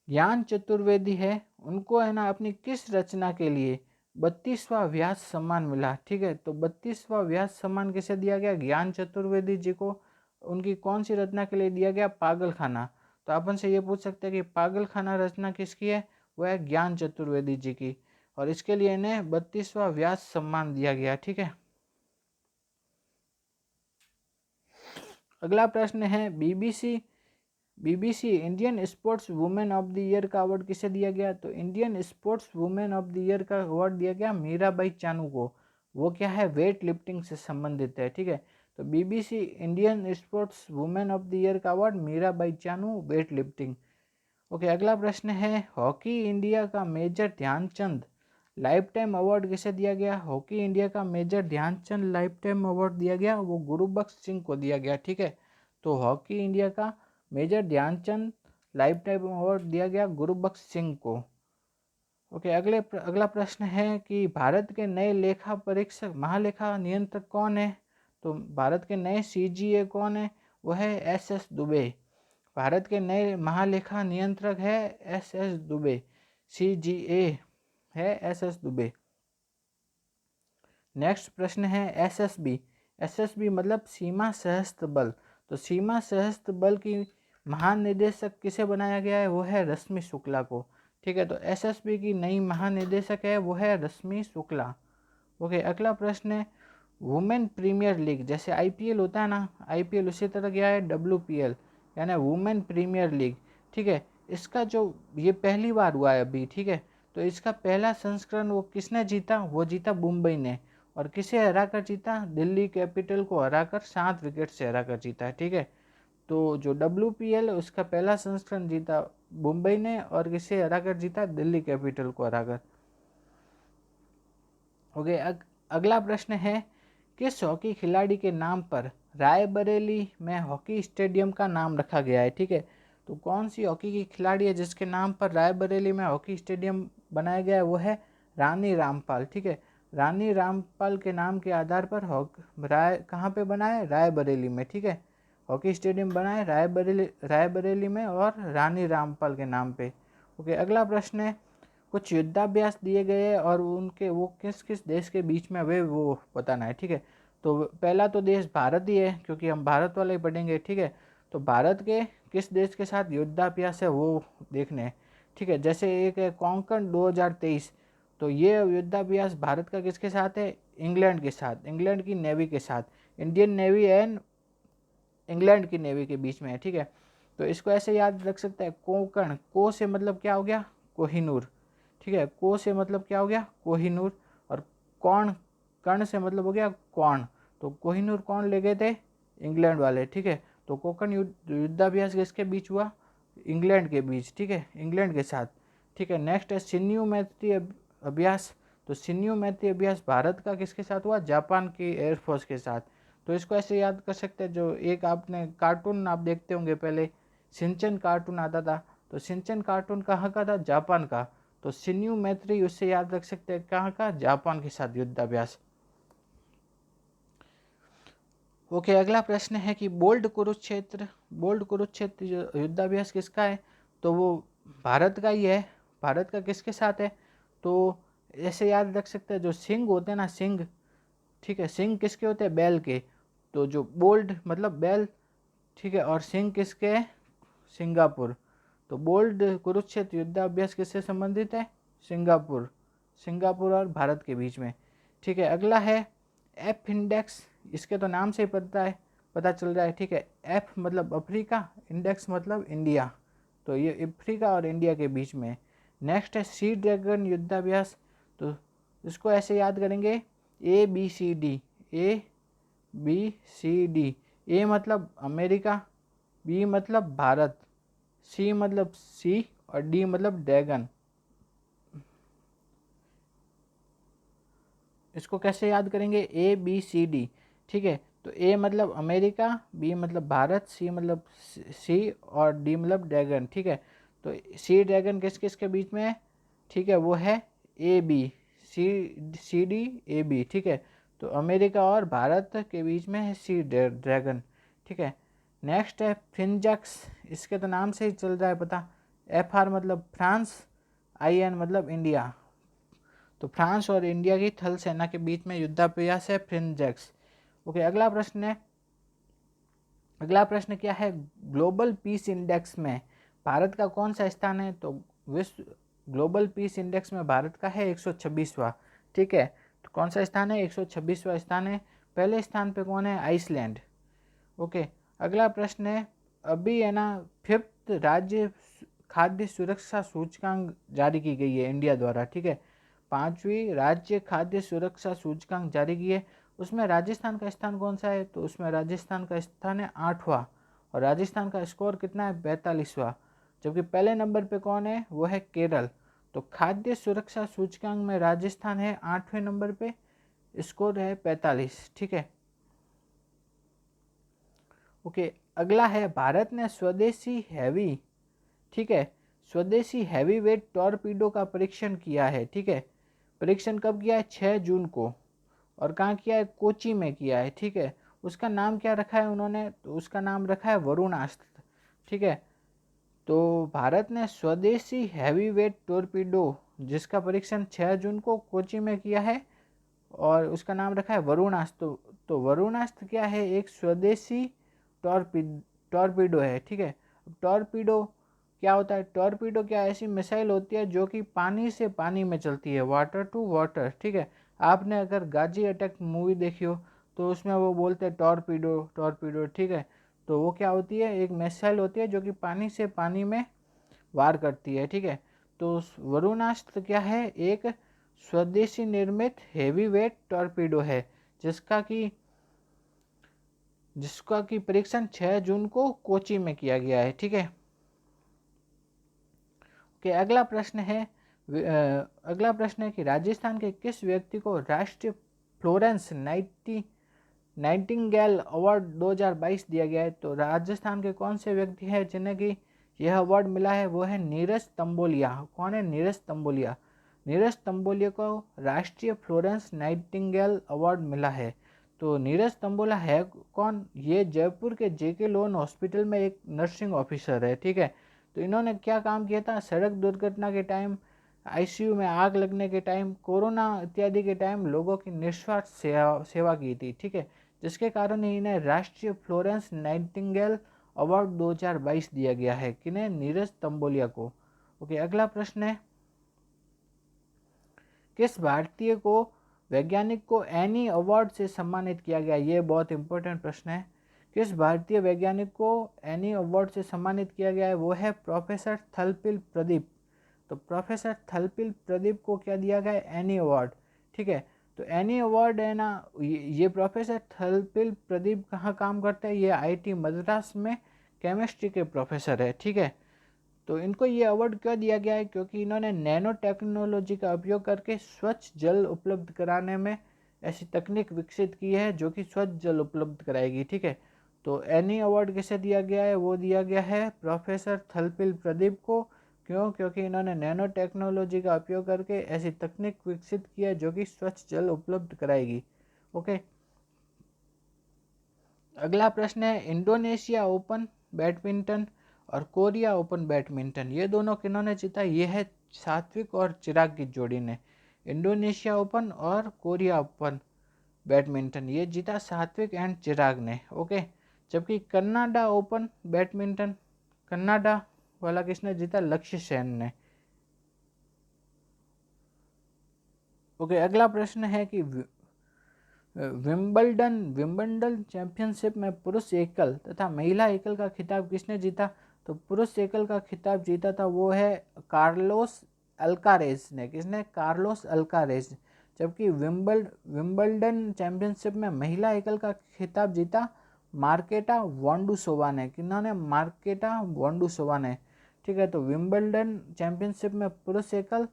ज्ञान चतुर्वेदी है, उनको है ना अपनी किस रचना के लिए 32वां व्यास सम्मान मिला, ठीक है। तो 32वां व्यास सम्मान किसे दिया गया, ज्ञान चतुर्वेदी जी को, उनकी कौन सी रचना के लिए दिया गया, पागल खाना। तो अपन से ये पूछ सकते हैं कि पागल खाना रचना किसकी है, वह है ज्ञान चतुर्वेदी जी की, और इसके लिए इन्हें 32वां व्यास सम्मान दिया गया, ठीक है। अगला प्रश्न है, BBC Indian sports woman of the year का अवार्ड किसे दिया गया, तो Indian sports woman of the year का अवार्ड दिया गया मीराबाई चानू को, वो क्या है, वेट लिफ्टिंग से संबंधित है, ठीक है। तो BBC Indian sports woman of the year का award Mirabai Chanu, weight lifting. Okay, अगला प्रश्न है, हॉकी इंडिया का major Dhyanchand life time award किसे दिया गया, हॉकी इंडिया का major Dhyanchand life time award दिया गया, वो गुरुबख्श सिंह को दिया गया, ठीक है। तो हॉकी इंडिया का major Dhyanchand life time award दिया गया गुरुबख्श सिंह को। ओके, अगला प्रश्न है कि भारत के नए लेखा परीक्षक महालेखा नियंत्रक कौन है? तो भारत के नए सीजीए कौन है? वो है एसएस दुबे। भारत के नए महालेखा नियंत्रक है एसएस दुबे। सीजीए है एसएस दुबे। नेक्स्ट प्रश्न है एसएसबी। एसएसबी मतलब सीमा सशस्त्र बल। तो सीमा सशस्त्र बल की महानिदेशक किसे बनाया गया है? वो है रश्मि शुक्ला को। ठीक है, तो एसएसबी की नई महानिदेशक है वो है रश्मि शुक्ला। ओके, अगला प्रश्न है वुमेन प्रीमियर लीग। जैसे आईपीएल होता है ना, आईपीएल उसी तरह क्या है डब्ल्यूपीएल, यानी वुमेन प्रीमियर लीग। ठीक है, इसका जो ये पहली बार हुआ है अभी। ठीक है, तो इसका पहला संस्करण वो किसने जीता? वो जीता मुंबई ने। और किसे हराकर जीता? दिल्ली कैपिटल को हराकर 7 विकेट से हराकर जीता है। ठीक है, तो जो WPL है उसका पहला संस्करण जीता मुंबई ने और किसे हराकर जीता? दिल्ली कैपिटल को हराकर। ओके, अगला प्रश्न है किस हॉकी खिलाड़ी के नाम पर रायबरेली में हॉकी स्टेडियम का नाम रखा गया है? ठीक है, तो कौन सी हॉकी की खिलाड़ी है जिसके नाम पर रायबरेली में हॉकी स्टेडियम बनाया गया है? वो है रानी रामपाल। ठीक है, रानी रामपाल के नाम के आधार पर कहाँ पे बना है? रायबरेली में। ठीक है, हॉकी स्टेडियम बना है रायबरेली में और रानी रामपाल के नाम पे। ओके, अगला प्रश्न है कुछ युद्धाभ्यास दिए गए हैं और उनके वो किस किस देश के बीच में हुए वो बताना है। ठीक है, तो पहला तो देश भारत ही है क्योंकि हम भारत वाले ही पढ़ेंगे। ठीक है, तो भारत के किस देश के साथ युद्धाभ्यास है वो देखने हैं। ठीक है, जैसे एक है कोंकण 2023, तो ये युद्धाभ्यास भारत का किसके साथ है? इंग्लैंड के साथ, इंग्लैंड की नेवी के साथ। इंडियन नेवी एंड इंग्लैंड की नेवी के बीच में है। ठीक है, तो इसको ऐसे याद रख सकते हैं कोंकण, को से मतलब क्या हो गया? कोहिनूर। ठीक है, को से मतलब क्या हो गया? कोहिनूर। और कौन, कर्ण से मतलब हो गया कौन। तो कोहिनूर कौन ले गए थे? इंग्लैंड वाले। ठीक है, तो कोंकण युद्धाभ्यास किसके बीच हुआ? इंग्लैंड के बीच। ठीक है, इंग्लैंड के साथ। ठीक है, नेक्स्ट है सिन्यू मैत्री अभ्यास। तो सिन्यू मैत्री अभ्यास भारत का किसके साथ हुआ? जापान की एयरफोर्स के साथ। तो इसको ऐसे याद कर सकते हैं, जो एक आपने कार्टून आप देखते होंगे पहले, सिंचन कार्टून आता था, तो सिंचन कार्टून कहाँ का था? जापान का। तो सिन्यू मैत्री उससे याद रख सकते हैं कहाँ का? जापान के साथ युद्धाभ्यास। ओके, अगला प्रश्न है कि बोल्ड कुरुक्षेत्र युद्धाभ्यास किसका है? तो वो भारत का ही है। भारत का किसके साथ है? तो ऐसे याद रख सकते हैं जो सिंह होते हैं ना, सिंह। ठीक है, सिंह किसके होते हैं? बैल के। तो जो बोल्ड मतलब बैल। ठीक है, और सिंह किसके? सिंगापुर। तो बोल्ड कुरुक्षेत्र युद्धाभ्यास किससे संबंधित है? सिंगापुर, सिंगापुर और भारत के बीच में। ठीक है, अगला है एफ इंडेक्स। इसके तो नाम से ही पता चल रहा है। ठीक है, एफ मतलब अफ्रीका, इंडेक्स मतलब इंडिया। तो ये अफ्रीका और इंडिया के बीच में। नेक्स्ट है सी ड्रैगन युद्धाभ्यास। तो इसको ऐसे याद करेंगे ABCD, ABCD। ए मतलब अमेरिका, बी मतलब भारत, सी मतलब सी और डी मतलब ड्रैगन। इसको कैसे याद करेंगे? ABCD। ठीक है, तो ए मतलब अमेरिका, बी मतलब भारत, सी मतलब सी और डी मतलब ड्रैगन। ठीक है, तो सी ड्रैगन किस किस के बीच में है? ठीक है, वो है ABCD। ठीक है, तो अमेरिका और भारत के बीच में है सी ड्रैगन। ठीक है, नेक्स्ट है फिनजक्स। इसके तो नाम से ही चल रहा है पता। FR मतलब फ्रांस, IN मतलब इंडिया। तो फ्रांस और इंडिया की थल सेना के बीच में युद्धाभ्यास है फिनजैक्स। ओके, अगला प्रश्न क्या है? ग्लोबल पीस इंडेक्स में भारत का कौन सा स्थान है? तो विश्व ग्लोबल पीस इंडेक्स में भारत का है 126वां। ठीक है, तो कौन सा स्थान है? 126वां स्थान है। पहले स्थान पे कौन है? आइसलैंड। ओके, अगला प्रश्न है अभी है ना 5th राज्य खाद्य सुरक्षा सूचकांक जारी की गई है इंडिया द्वारा। ठीक है, 5वीं राज्य खाद्य सुरक्षा सूचकांक जारी की है। उसमें राजस्थान का स्थान कौन सा है? तो उसमें राजस्थान का स्थान है 8वां और राजस्थान का स्कोर कितना है? 42वां। जबकि पहले नंबर पे कौन है? वो है केरल। तो खाद्य सुरक्षा सूचकांक में राजस्थान है 8वें नंबर पे, स्कोर है 45। ठीक है, ओके, अगला है भारत ने स्वदेशी हैवी, ठीक है, स्वदेशी हैवी वेट टॉर्पीडो का परीक्षण किया है, ठीक है। परीक्षण कब किया है? 6 जून को। और कहाँ किया है? कोची में किया है, ठीक है। उसका नाम क्या रखा है उन्होंने? तो उसका नाम रखा है वरुणास्त्र, ठीक है। तो भारत ने स्वदेशी हैवी वेट टॉर्पीडो जिसका परीक्षण 6 जून को कोची में किया है और उसका नाम रखा है वरुणास्त्र। तो वरुणास्त्र क्या है? एक स्वदेशी टॉर्पीडो है, ठीक है। टॉर्पीडो क्या होता है? टॉर्पीडो क्या ऐसी मिसाइल होती है जो कि पानी से पानी में चलती है, वाटर टू वाटर, ठीक है। आपने अगर गाजी अटैक मूवी देखी हो तो उसमें वो बोलते हैं टॉर्पीडो टॉर्पीडो, ठीक है। तो वो क्या होती है? एक मिसाइल होती है जो कि पानी से पानी में वार करती है, ठीक है। तो वरुणास्त्र क्या है? एक स्वदेशी निर्मित हेवी वेट टॉर्पीडो है जिसका कि परीक्षण 6 जून को कोची में किया गया है, ठीक है। अगला प्रश्न है कि राजस्थान के किस व्यक्ति को राष्ट्रीय फ्लोरेंस नाइटिंगेल अवार्ड 2022 दिया गया है? तो राजस्थान के कौन से व्यक्ति हैं जिन्हें कि यह अवार्ड मिला है? वो है नीरज तंबोलिया। कौन है? नीरज तंबोलिया। नीरज तंबोलिया को राष्ट्रीय फ्लोरेंस नाइटिंगेल अवार्ड मिला है। तो नीरज तंबोला है कौन? ये जयपुर के जेके लोन हॉस्पिटल में एक नर्सिंग ऑफिसर है, ठीक है। तो इन्होंने क्या काम किया था? सड़क दुर्घटना के टाइम, आईसीयू में आग लगने के टाइम, कोरोना इत्यादि के टाइम लोगों की निस्वार्थ सेवा की थी, ठीक है। जिसके कारण ही इन्हें राष्ट्रीय फ्लोरेंस नाइटिंगेल अवार्ड 2022 दिया गया है। किन्हें? नीरज तंबोलिया को। ओके, अगला प्रश्न है किस भारतीय को वैज्ञानिक को एनी अवार्ड से सम्मानित किया गया? ये बहुत इंपॉर्टेंट प्रश्न है। किस भारतीय वैज्ञानिक को एनी अवार्ड से सम्मानित किया गया है? वो है प्रोफेसर थलपिल प्रदीप। तो प्रोफेसर थलपिल प्रदीप को क्या दिया गया है? एनी अवार्ड, ठीक है। तो एनी अवार्ड है ना, ये प्रोफेसर थलपिल प्रदीप कहाँ काम करते हैं? ये आईआईटी मद्रास में केमिस्ट्री के प्रोफेसर है, ठीक है। तो इनको ये अवार्ड क्यों दिया गया है? क्योंकि इन्होंने नैनो टेक्नोलॉजी का उपयोग करके स्वच्छ जल उपलब्ध कराने में ऐसी तकनीक विकसित की है जो कि स्वच्छ जल उपलब्ध कराएगी, ठीक है। तो एनी अवार्ड किसे दिया गया है? वो दिया गया है प्रोफेसर थलपिल प्रदीप को। क्यों? क्योंकि इन्होंने नैनो टेक्नोलॉजी का उपयोग करके ऐसी तकनीक विकसित की है जो कि स्वच्छ जल उपलब्ध कराएगी। ओके, अगला प्रश्न है इंडोनेशिया ओपन बैडमिंटन और कोरिया ओपन बैडमिंटन ये दोनों किन्होंने जीता? ये है सात्विक और चिराग की जोड़ी ने। इंडोनेशिया ओपन और कोरिया ओपन बैडमिंटन ये जीता सात्विक एंड चिराग ने। ओके, जबकि कनाडा ओपन बैडमिंटन कनाडा वाला किसने जीता? लक्ष्य सेन ने। ओके, अगला प्रश्न है कि विंबलडन चैंपियनशिप में पुरुष एकल तथा महिला एकल का खिताब किसने जीता? तो पुरुष एकल का खिताब जीता था वो है कार्लोस अल्कारेज ने। किसने? Carlos Alcaraz. जबकि विंबलडन चैंपियनशिप में महिला एकल का खिताब जीता मार्केटा वोंडुसोवा ने। किन्होंने? मार्केटा वोंडुसोवा ने, ठीक है। तो विंबलडन चैंपियनशिप में पुरुष एकल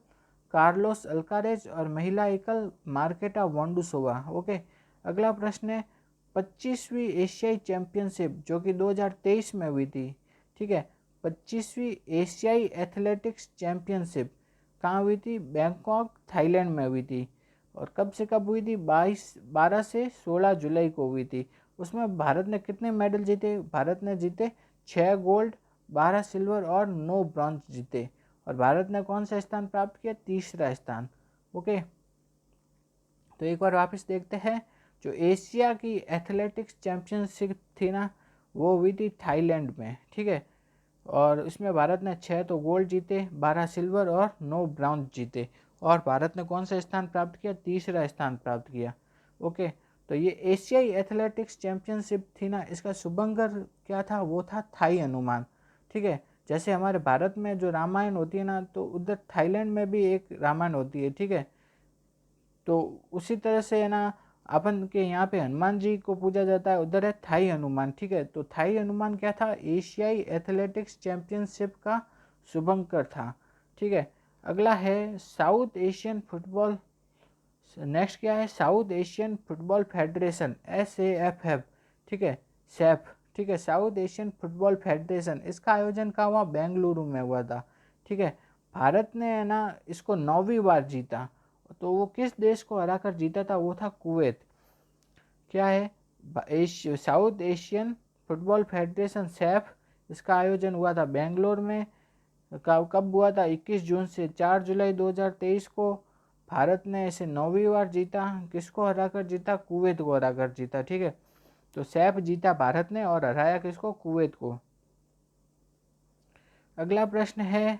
कार्लोस अल्कारेज और महिला एकल मार्केटा वोंडुसोवा। ओके, अगला प्रश्न है 25वीं एशियाई चैंपियनशिप जो कि 2023 में हुई थी, ठीक है। 25वीं एशियाई एथलेटिक्स चैंपियनशिप कहाँ हुई थी? बैंकॉक थाईलैंड में हुई थी। और कब से कब हुई थी? 12 से 16 जुलाई को हुई थी। उसमें भारत ने कितने मेडल जीते? भारत ने जीते 6 गोल्ड, 12 सिल्वर और 9 ब्रॉन्ज जीते। और भारत ने कौन सा स्थान प्राप्त किया? तीसरा स्थान। ओके, तो एक बार वापस देखते हैं। जो एशिया की एथलेटिक्स चैंपियनशिप थी ना, वो हुई थी थाईलैंड में, ठीक है। और इसमें भारत ने 6 तो गोल्ड जीते, 12 सिल्वर और 9 ब्राउन जीते। और भारत ने कौन सा स्थान प्राप्त किया? तीसरा स्थान प्राप्त किया। ओके, तो ये एशियाई एथलेटिक्स चैंपियनशिप थी ना, इसका शुभंकर क्या था? वो था थाई हनुमान, ठीक है। जैसे हमारे भारत में जो रामायण होती है ना, तो उधर थाईलैंड में भी एक रामायण होती है, ठीक है। तो उसी तरह से है ना, अपन के यहाँ पे हनुमान जी को पूजा जाता है, उधर है थाई हनुमान, ठीक है। तो थाई हनुमान क्या था? एशियाई एथलेटिक्स चैंपियनशिप का शुभंकर था, ठीक है। अगला है साउथ एशियन फुटबॉल। नेक्स्ट क्या है? South Asian football federation SAFF, ठीक है, सैफ, ठीक है। साउथ एशियन फुटबॉल फेडरेशन, इसका आयोजन कहाँ हुआ? बेंगलुरु में हुआ था, ठीक है। भारत ने है ना इसको 9वीं बार जीता, तो वो किस देश को हराकर जीता था? वो था कुवैत। क्या है? South Asian football federation Saif, इसका आयोजन हुआ था बेंगलोर में। कब हुआ था? 21 जून से 4 जुलाई 2023 को। भारत ने इसे 9वीं बार जीता। किसको हराकर जीता? कुवैत को हराकर जीता, ठीक है। तो सैफ जीता भारत ने और हराया किसको? कुवैत को। अगला प्रश्न है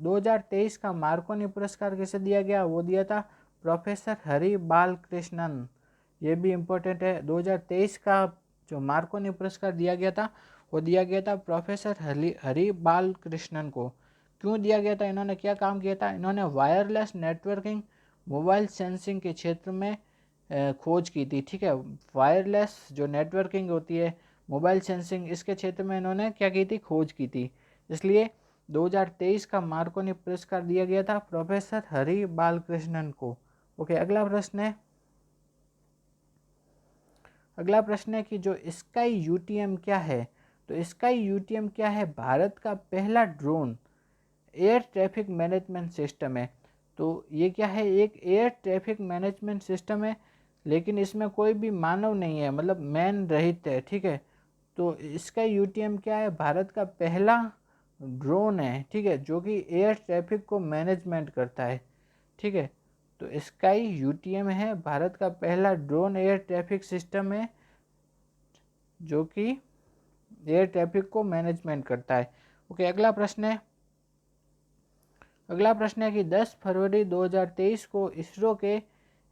2023 का मार्कोनी पुरस्कार किसे दिया गया? वो दिया था प्रोफेसर हरि बालकृष्णन। ये भी इम्पोर्टेंट है। 2023 का जो मार्कोनी पुरस्कार दिया गया था वो दिया गया था प्रोफेसर हरि बालकृष्णन को। क्यों दिया गया था? इन्होंने क्या काम किया था? इन्होंने वायरलेस नेटवर्किंग, मोबाइल सेंसिंग के क्षेत्र में खोज की थी, ठीक है। वायरलेस जो नेटवर्किंग होती है, मोबाइल सेंसिंग, इसके क्षेत्र में इन्होंने क्या की थी? खोज की थी। इसलिए 2023 का मार्कोनी पुरस्कार दिया गया था प्रोफेसर हरि बालकृष्णन को। ओके, अगला प्रश्न है कि जो स्काई यूटीएम क्या है? तो स्काई यूटीएम क्या है? भारत का पहला drone air traffic management system है। तो ये क्या है? एक एयर ट्रैफिक मैनेजमेंट सिस्टम है, लेकिन इसमें कोई भी मानव नहीं है, मतलब मैन रहित है, ठीक है। तो इसका यूटीएम क्या है? भारत का पहला ड्रोन है, ठीक है, जो कि एयर ट्रैफिक को मैनेजमेंट करता है, ठीक है। तो स्काई यूटीएम है भारत का पहला ड्रोन एयर ट्रैफिक सिस्टम है जो कि एयर ट्रैफिक को मैनेजमेंट करता है। ओके, अगला प्रश्न है कि 10 फरवरी 2023 को इसरो के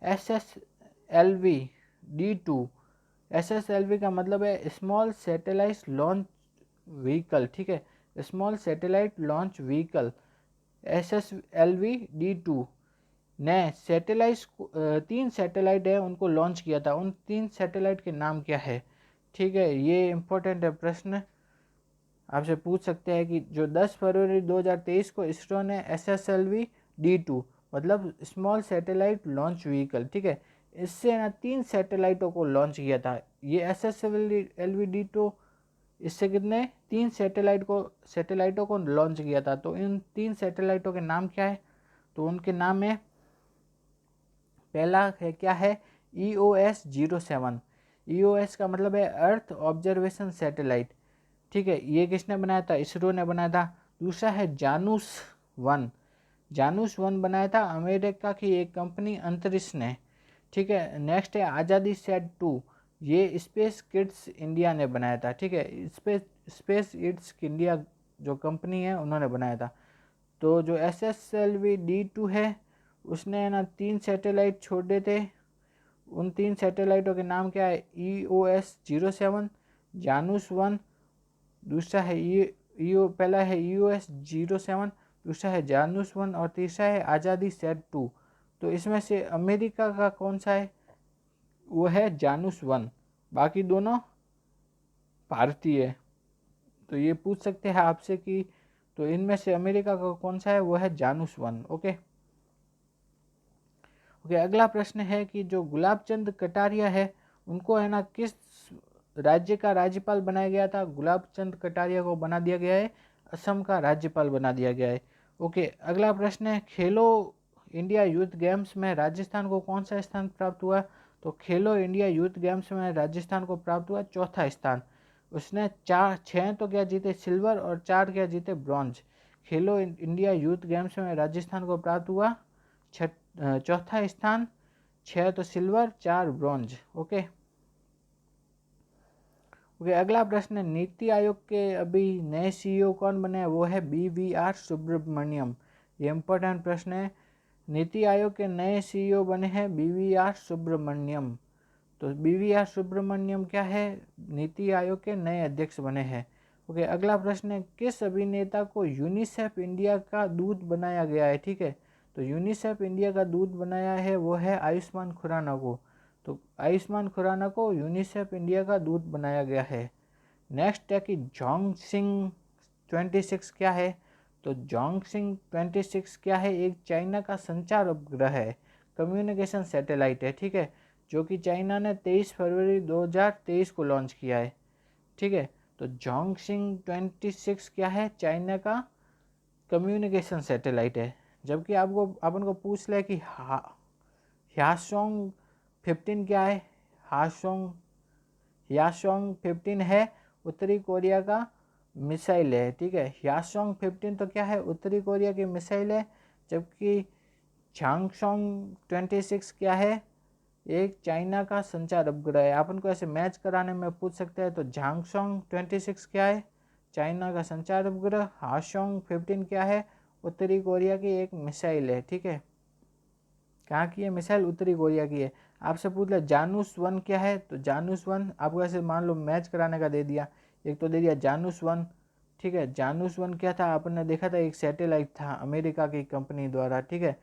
SSLV D2, SSLV का मतलब है स्मॉल सैटेलाइट लॉन्च व्हीकल, ठीक है, small satellite launch vehicle SSLV D2 ने सैटेलाइट 3 सैटेलाइट है उनको लॉन्च किया था। उन 3 सैटेलाइट के नाम क्या है? ठीक है, ये इम्पोर्टेंट है प्रश्न, आपसे पूछ सकते हैं कि जो 10 फरवरी 2023 को इसरो ने SSLV D2 मतलब स्मॉल सैटेलाइट लॉन्च व्हीकल, ठीक है, इससे ना 3 सैटेलाइटों को लॉन्च किया था। ये SSLV D2 इससे कितने 3 सैटेलाइटों को लॉन्च किया था। तो इन 3 सैटेलाइटों के नाम क्या है? तो उनके नाम है, पहला है क्या है? EOS-07। EOS का मतलब है अर्थ ऑब्जर्वेशन सैटेलाइट, ठीक है, ये किसने बनाया था? इसरो ने बनाया था। दूसरा है जानूस 1। जानूस 1 बनाया था अमेरिका की एक कंपनी अंतरिक्ष ने, ठीक है। नेक्स्ट है आज़ादी सेट 2, ये स्पेस किड्स इंडिया ने बनाया था, ठीक है, स्पेस किड्स इंडिया जो कंपनी है उन्होंने बनाया था। तो जो SSLV D2 है उसने ना 3 सैटेलाइट छोड़े थे। उन 3 सैटेलाइटों के नाम क्या है? EOS-07, जानूस 1, दूसरा है पहला है EOS-07, दूसरा है जानूस 1 और तीसरा है आज़ादी सेट 2। तो इसमें से अमेरिका का कौन सा है? वो है जानूस 1, बाकी दोनों भारतीय है। तो ये पूछ सकते हैं आपसे कि तो इनमें से अमेरिका का कौन सा है? वो है जानूस 1। ओके, अगला प्रश्न है कि जो गुलाब चंद कटारिया है उनको है ना किस राज्य का राज्यपाल बनाया गया था? गुलाब चंद कटारिया को बना दिया गया है असम का राज्यपाल बना दिया गया है। ओके, अगला प्रश्न है खेलो इंडिया यूथ गेम्स में राजस्थान को कौन सा स्थान प्राप्त हुआ? तो खेलो इंडिया यूथ गेम्स में राजस्थान को प्राप्त हुआ चौथा स्थान। उसने 6 तो क्या जीते सिल्वर और 4 क्या जीते ब्रॉन्ज। खेलो इंडिया यूथ गेम्स में राजस्थान को प्राप्त हुआ चौथा स्थान, 6 तो सिल्वर 4 ब्रॉन्ज। ओके, अगला प्रश्न है नीति आयोग के अभी नए CEO कौन बने हैं? वो है BVR सुब्रमण्यम। ये इम्पोर्टेंट प्रश्न है। नीति आयोग के नए CEO बने हैं BVR सुब्रमण्यम। तो BVR सुब्रमण्यम क्या है? नीति आयोग के नए अध्यक्ष बने हैं। ओके, अगला प्रश्न है किस अभिनेता को यूनिसेफ इंडिया का दूत बनाया गया है? ठीक है, तो यूनिसेफ इंडिया का दूत बनाया है वो है आयुष्मान खुराना को। तो आयुष्मान खुराना को यूनिसेफ इंडिया का दूत बनाया गया है। नेक्स्ट है कि जोंगसिंग 26 क्या है? तो जोंगसिंग 26 क्या है? एक चाइना का संचार उपग्रह है, कम्युनिकेशन सैटेलाइट है, ठीक है, जो कि चाइना ने 23 फरवरी 2023 को लॉन्च किया है। ठीक है। तो जोंगसिंग 26 क्या है, चाइना का कम्युनिकेशन सैटेलाइट है। जबकि आपको अपन को पूछ ले कि ह्यासोंग 15 क्या है, ह्यासोंग 15 है उत्तरी कोरिया का मिसाइल है, ठीक है। ह्यासोंग 15 तो क्या है, उत्तरी कोरिया की मिसाइल है। जबकि झांगसोंग 26 क्या है, एक चाइना का संचार उपग्रह है। अपन को ऐसे मैच कराने में पूछ सकते हैं। तो झांगसोंग 26 क्या है, चाइना का संचार उपग्रह। हासोंग 15 क्या है, उत्तरी कोरिया की एक मिसाइल है, ठीक है। कहाँ की है मिसाइल, उत्तरी कोरिया की है। आपसे पूछ ले जानूस 1 क्या है, तो जानूस 1 आपको ऐसे मान लो मैच कराने का दे दिया। एक तो दे दिया जानूस 1, ठीक है। जानूस 1 क्या था, आपने देखा था एक सैटेलाइट था अमेरिका की कंपनी द्वारा, ठीक है।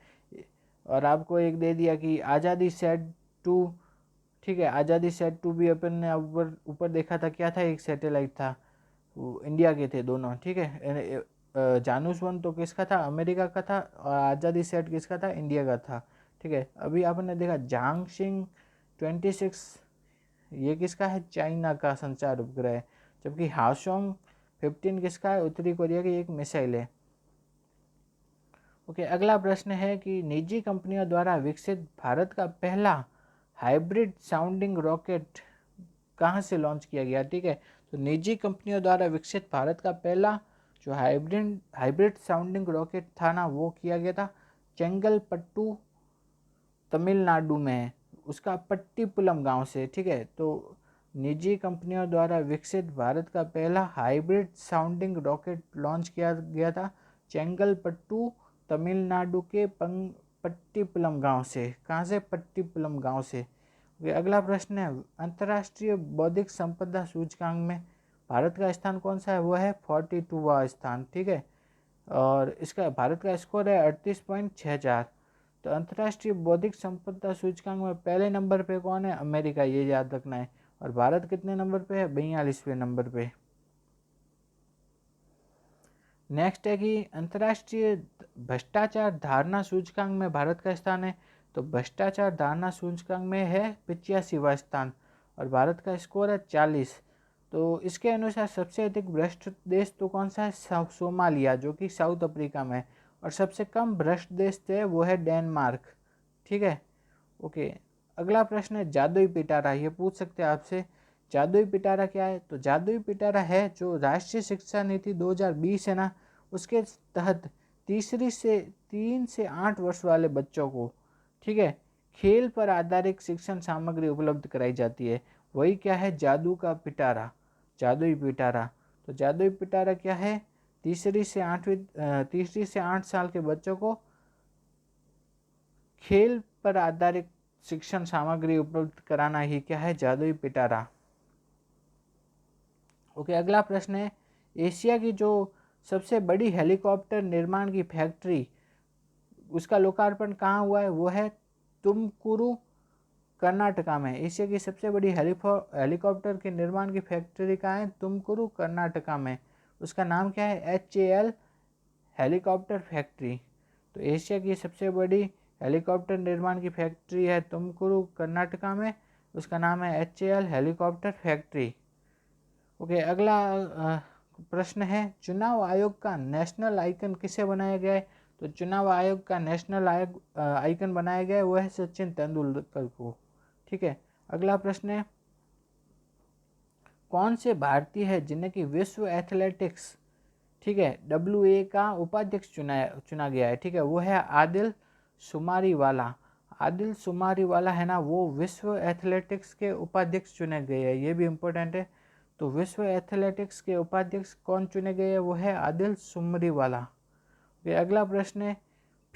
और आपको एक दे दिया कि आज़ादी सेट 2, ठीक है। आज़ादी सेट 2 भी अपन ने ऊपर ऊपर देखा था, क्या था, एक सैटेलाइट था, वो इंडिया के थे दोनों, ठीक है। जानूस 1 तो किसका था, अमेरिका का था, और आज़ादी सेट किसका था, इंडिया का था, ठीक है। अभी आपने देखा झांगसिंग 26 ये किसका है, चाइना का संचार उपग्रह है। जबकि हासोंग 15 किसका है, उत्तरी कोरिया की एक मिसाइल है। ओके, अगला प्रश्न है कि निजी कंपनियों द्वारा विकसित भारत का पहला हाइब्रिड साउंडिंग रॉकेट कहाँ से लॉन्च किया गया, ठीक है। तो निजी कंपनियों द्वारा विकसित भारत का पहला जो हाइब्रिड साउंडिंग रॉकेट था ना, वो किया गया था चेंगलपट्टू तमिलनाडु में है, उसका पट्टीपुलम गांव से, ठीक है। तो निजी कंपनियों द्वारा विकसित भारत का पहला हाइब्रिड साउंडिंग रॉकेट लॉन्च किया गया था चेंगलपट्टू तमिलनाडु के पट्टीपुलम गांव से। कहाँ से, पट्टीपुलम गांव से। अगला प्रश्न है अंतर्राष्ट्रीय बौद्धिक संपदा सूचकांक में भारत का स्थान कौन सा है, वो है 42वां स्थान, ठीक है। और इसका भारत का स्कोर है 38.64। तो अंतर्राष्ट्रीय बौद्धिक संपदा सूचकांक में पहले नंबर पे कौन है, अमेरिका, ये याद रखना है। और भारत कितने नंबर पे है, 42वें नंबर पे। नेक्स्ट है कि अंतर्राष्ट्रीय भ्रष्टाचार धारणा सूचकांक में भारत का स्थान है। तो भ्रष्टाचार धारणा सूचकांक में है 85वां स्थान, और भारत का स्कोर है 40। तो इसके अनुसार सबसे अधिक भ्रष्ट देश तो कौन सा है, सोमालिया, जो कि साउथ अफ्रीका में है। और सबसे कम भ्रष्ट देश है वो है डेनमार्क, ठीक है। ओके, अगला प्रश्न है जादुई पिटारा, ये पूछ सकते हैं आपसे। जादुई पिटारा क्या है, तो जादुई पिटारा है जो राष्ट्रीय शिक्षा नीति 2020 है ना, उसके तहत 3 से 8 वर्ष वाले बच्चों को, ठीक है, खेल पर आधारित शिक्षण सामग्री उपलब्ध कराई जाती है। वही क्या है, जादू का पिटारा, जादुई पिटारा। तो जादुई पिटारा क्या है, तीसरी से 8 साल के बच्चों को खेल पर आधारित शिक्षण सामग्री उपलब्ध कराना ही क्या है, जादुई पिटारा। ओके, अगला प्रश्न है एशिया की जो सबसे बड़ी हेलीकॉप्टर निर्माण की फैक्ट्री, उसका लोकार्पण कहाँ हुआ है, वो है तुमकुरु, कर्नाटका में। एशिया की सबसे बड़ी हेलीकॉप्टर के निर्माण की फैक्ट्री कहाँ है, तुमकुरु, कर्नाटका में। उसका नाम क्या है, HAL हेलीकॉप्टर फैक्ट्री। तो एशिया की सबसे बड़ी हेलीकॉप्टर निर्माण की फैक्ट्री है तुमकुरु, कर्नाटका में। उसका नाम है HAL हेलीकॉप्टर फैक्ट्री। ओके, अगला प्रश्न है चुनाव आयोग का नेशनल आइकन किसे बनाया गया है। तो चुनाव आयोग का नेशनल आइकन बनाया गया है वो है सचिन तेंदुलकर को, ठीक है। अगला प्रश्न है कौन से भारतीय है जिन्हें की विश्व एथलेटिक्स, ठीक है, WA का उपाध्यक्ष चुना गया है, ठीक है। वो है आदिल सुमारीवाला। आदिल सुमारीवाला है ना, वो विश्व एथलेटिक्स के उपाध्यक्ष चुने गए हैं, ये भी इम्पोर्टेंट है। तो विश्व एथलेटिक्स के उपाध्यक्ष कौन चुने गए हैं, वो है आदिल सुमरीवाला। अगला प्रश्न है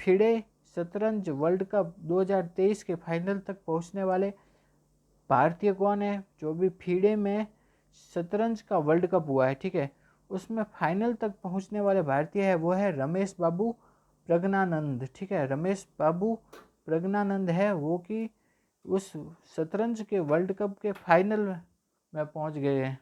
फिडे शतरंज वर्ल्ड कप 2023 के फाइनल तक पहुंचने वाले भारतीय कौन है। जो भी फीडे में शतरंज का वर्ल्ड कप हुआ है, ठीक है, उसमें फाइनल तक पहुंचने वाले भारतीय है वो है रमेश बाबू प्रज्ञानंद, ठीक है। रमेश बाबू प्रज्ञानंद है वो कि उस शतरंज के वर्ल्ड कप के फाइनल में पहुंच गए हैं।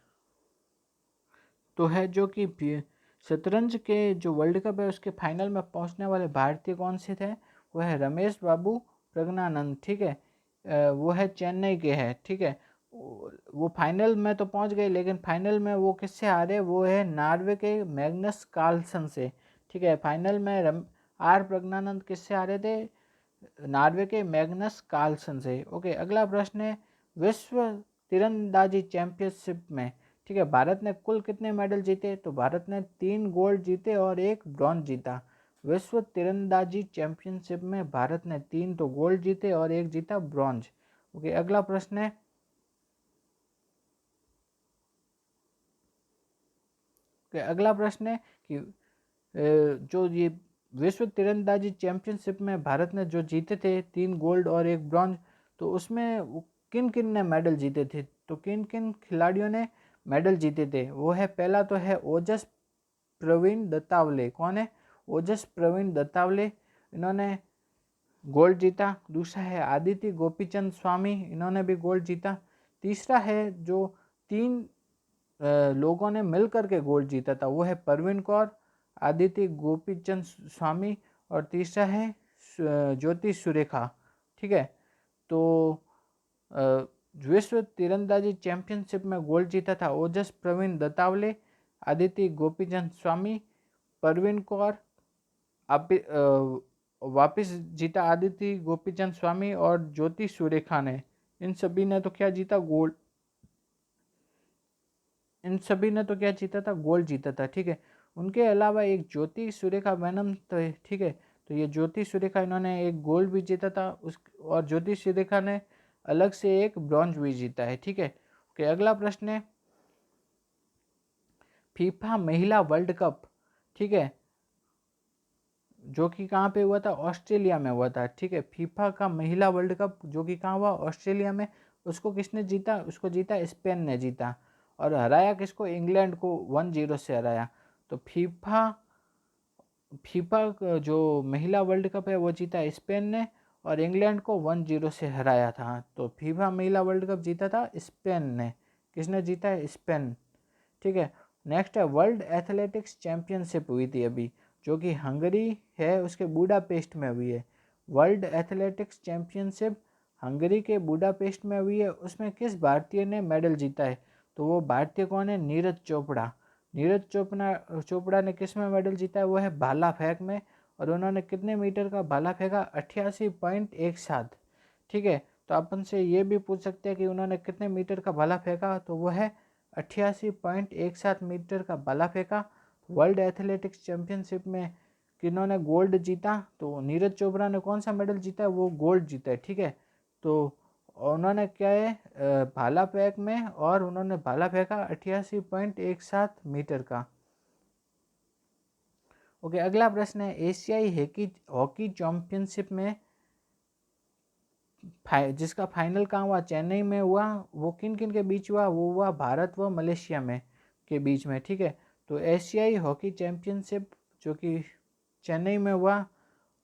तो है जो कि शतरंज के जो वर्ल्ड कप है उसके फाइनल में पहुंचने वाले भारतीय कौन से थे, वो है रमेश बाबू प्रज्ञानंद, ठीक है। वो है चेन्नई के है, ठीक है। वो फाइनल में तो पहुंच गए, लेकिन फाइनल में वो किससे हारे, वो है नॉर्वे के मैग्नस कार्लसन से। ठीक है, फाइनल में आर प्रज्ञानंद किससे हारे थे, नॉर्वे के मैग्नस कार्लसन से। ओके, अगला प्रश्न है विश्व तीरंदाजी चैंपियनशिप में, ठीक है, भारत ने कुल कितने मेडल जीते, तो भारत ने 3 गोल्ड जीते और 1 ब्रॉन्ज जीता। विश्व तीरंदाजी चैंपियनशिप में भारत ने 3 तो गोल्ड जीते और 1 जीता ब्रॉन्ज। ओके, अगला प्रश्न है अगला प्रश्न है कि जो ये विश्व तीरंदाजी चैंपियनशिप में भारत ने जो जीते थे 3 गोल्ड और 1 ब्रॉन्ज, तो उसमें किन किन ने मेडल जीते थे, तो किन किन खिलाड़ियों ने मेडल जीते थे, वो है पहला तो है ओजस प्रवीण दत्तावले। कौन है, ओजस प्रवीण दत्तावले, इन्होंने गोल्ड जीता। दूसरा है आदित्य गोपीचंद स्वामी, इन्होंने भी गोल्ड जीता। तीसरा है जो 3 लोगों ने मिलकर के गोल्ड जीता था, वो है परवीन कौर, आदित्य गोपीचंद स्वामी और तीसरा है ज्योति सुरेखा। ठीक है, तो विश्व तीरंदाजी चैंपियनशिप में गोल्ड जीता था ओजस प्रवीण दत्तावले, आदित्य गोपीचंद स्वामी, परवीन कौर, वापिस जीता आदित्य गोपीचंद स्वामी और ज्योति सुरेखा ने। इन सभी ने तो क्या जीता, गोल्ड। इन सभी ने तो क्या जीता था, गोल्ड जीता था। ठीक है, उनके अलावा एक ज्योति सुरेखा मैनम तो है। ठीक है, तो ये ज्योति सुरेखा इन्होंने एक गोल्ड भी जीता था उस, और ज्योति सुरेखा ने अलग से एक ब्रॉन्ज भी जीता है। ठीक है, ओके, अगला प्रश्न है फीफा महिला वर्ल्ड कप, ठीक है, जो कि कहाँ पे हुआ था, ऑस्ट्रेलिया में हुआ था। ठीक है, फीफा का महिला वर्ल्ड कप जो कि कहाँ हुआ, ऑस्ट्रेलिया में। उसको किसने जीता, उसको जीता स्पेन ने जीता, और हराया किसको, इंग्लैंड को 1-0 से हराया। तो फीफा फीफा जो महिला वर्ल्ड कप है वो जीता स्पेन ने, और इंग्लैंड को 1-0 से हराया था। तो फीफा महिला वर्ल्ड कप जीता था स्पेन ने। किसने जीता है, स्पेन। ठीक है, नेक्स्ट है वर्ल्ड एथलेटिक्स चैंपियनशिप हुई थी अभी, जो कि हंगरी है उसके बुडापेस्ट में हुई है। वर्ल्ड एथलेटिक्स चैंपियनशिप हंगरी के बुडापेस्ट में हुई है, उसमें किस भारतीय ने मेडल जीता है, तो वो भारतीय कौन है, नीरज चोपड़ा। नीरज चोपड़ा ने किस में मेडल जीता है, वो है भाला फेंक में, और उन्होंने कितने मीटर का भाला फेंका, 88.17। ठीक है, तो अपन से ये भी पूछ सकते हैं कि उन्होंने कितने मीटर का भाला फेंका, तो वो है 88.17 मीटर का भाला फेंका। वर्ल्ड एथलेटिक्स चैंपियनशिप में किन्होंने गोल्ड जीता, तो नीरज चोपड़ा ने कौन सा मेडल जीता है, वो गोल्ड जीता है। ठीक है, तो उन्होंने क्या है भाला फेंक में, और उन्होंने भाला फेंका 88.17 मीटर का। ओके, अगला प्रश्न है एशियाई हॉकी चैंपियनशिप में जिसका फाइनल कहाँ हुआ, चेन्नई में हुआ, वो किन किन के बीच हुआ, वो हुआ भारत व मलेशिया में के बीच में। ठीक है, तो एशियाई हॉकी चैंपियनशिप जो कि चेन्नई में हुआ,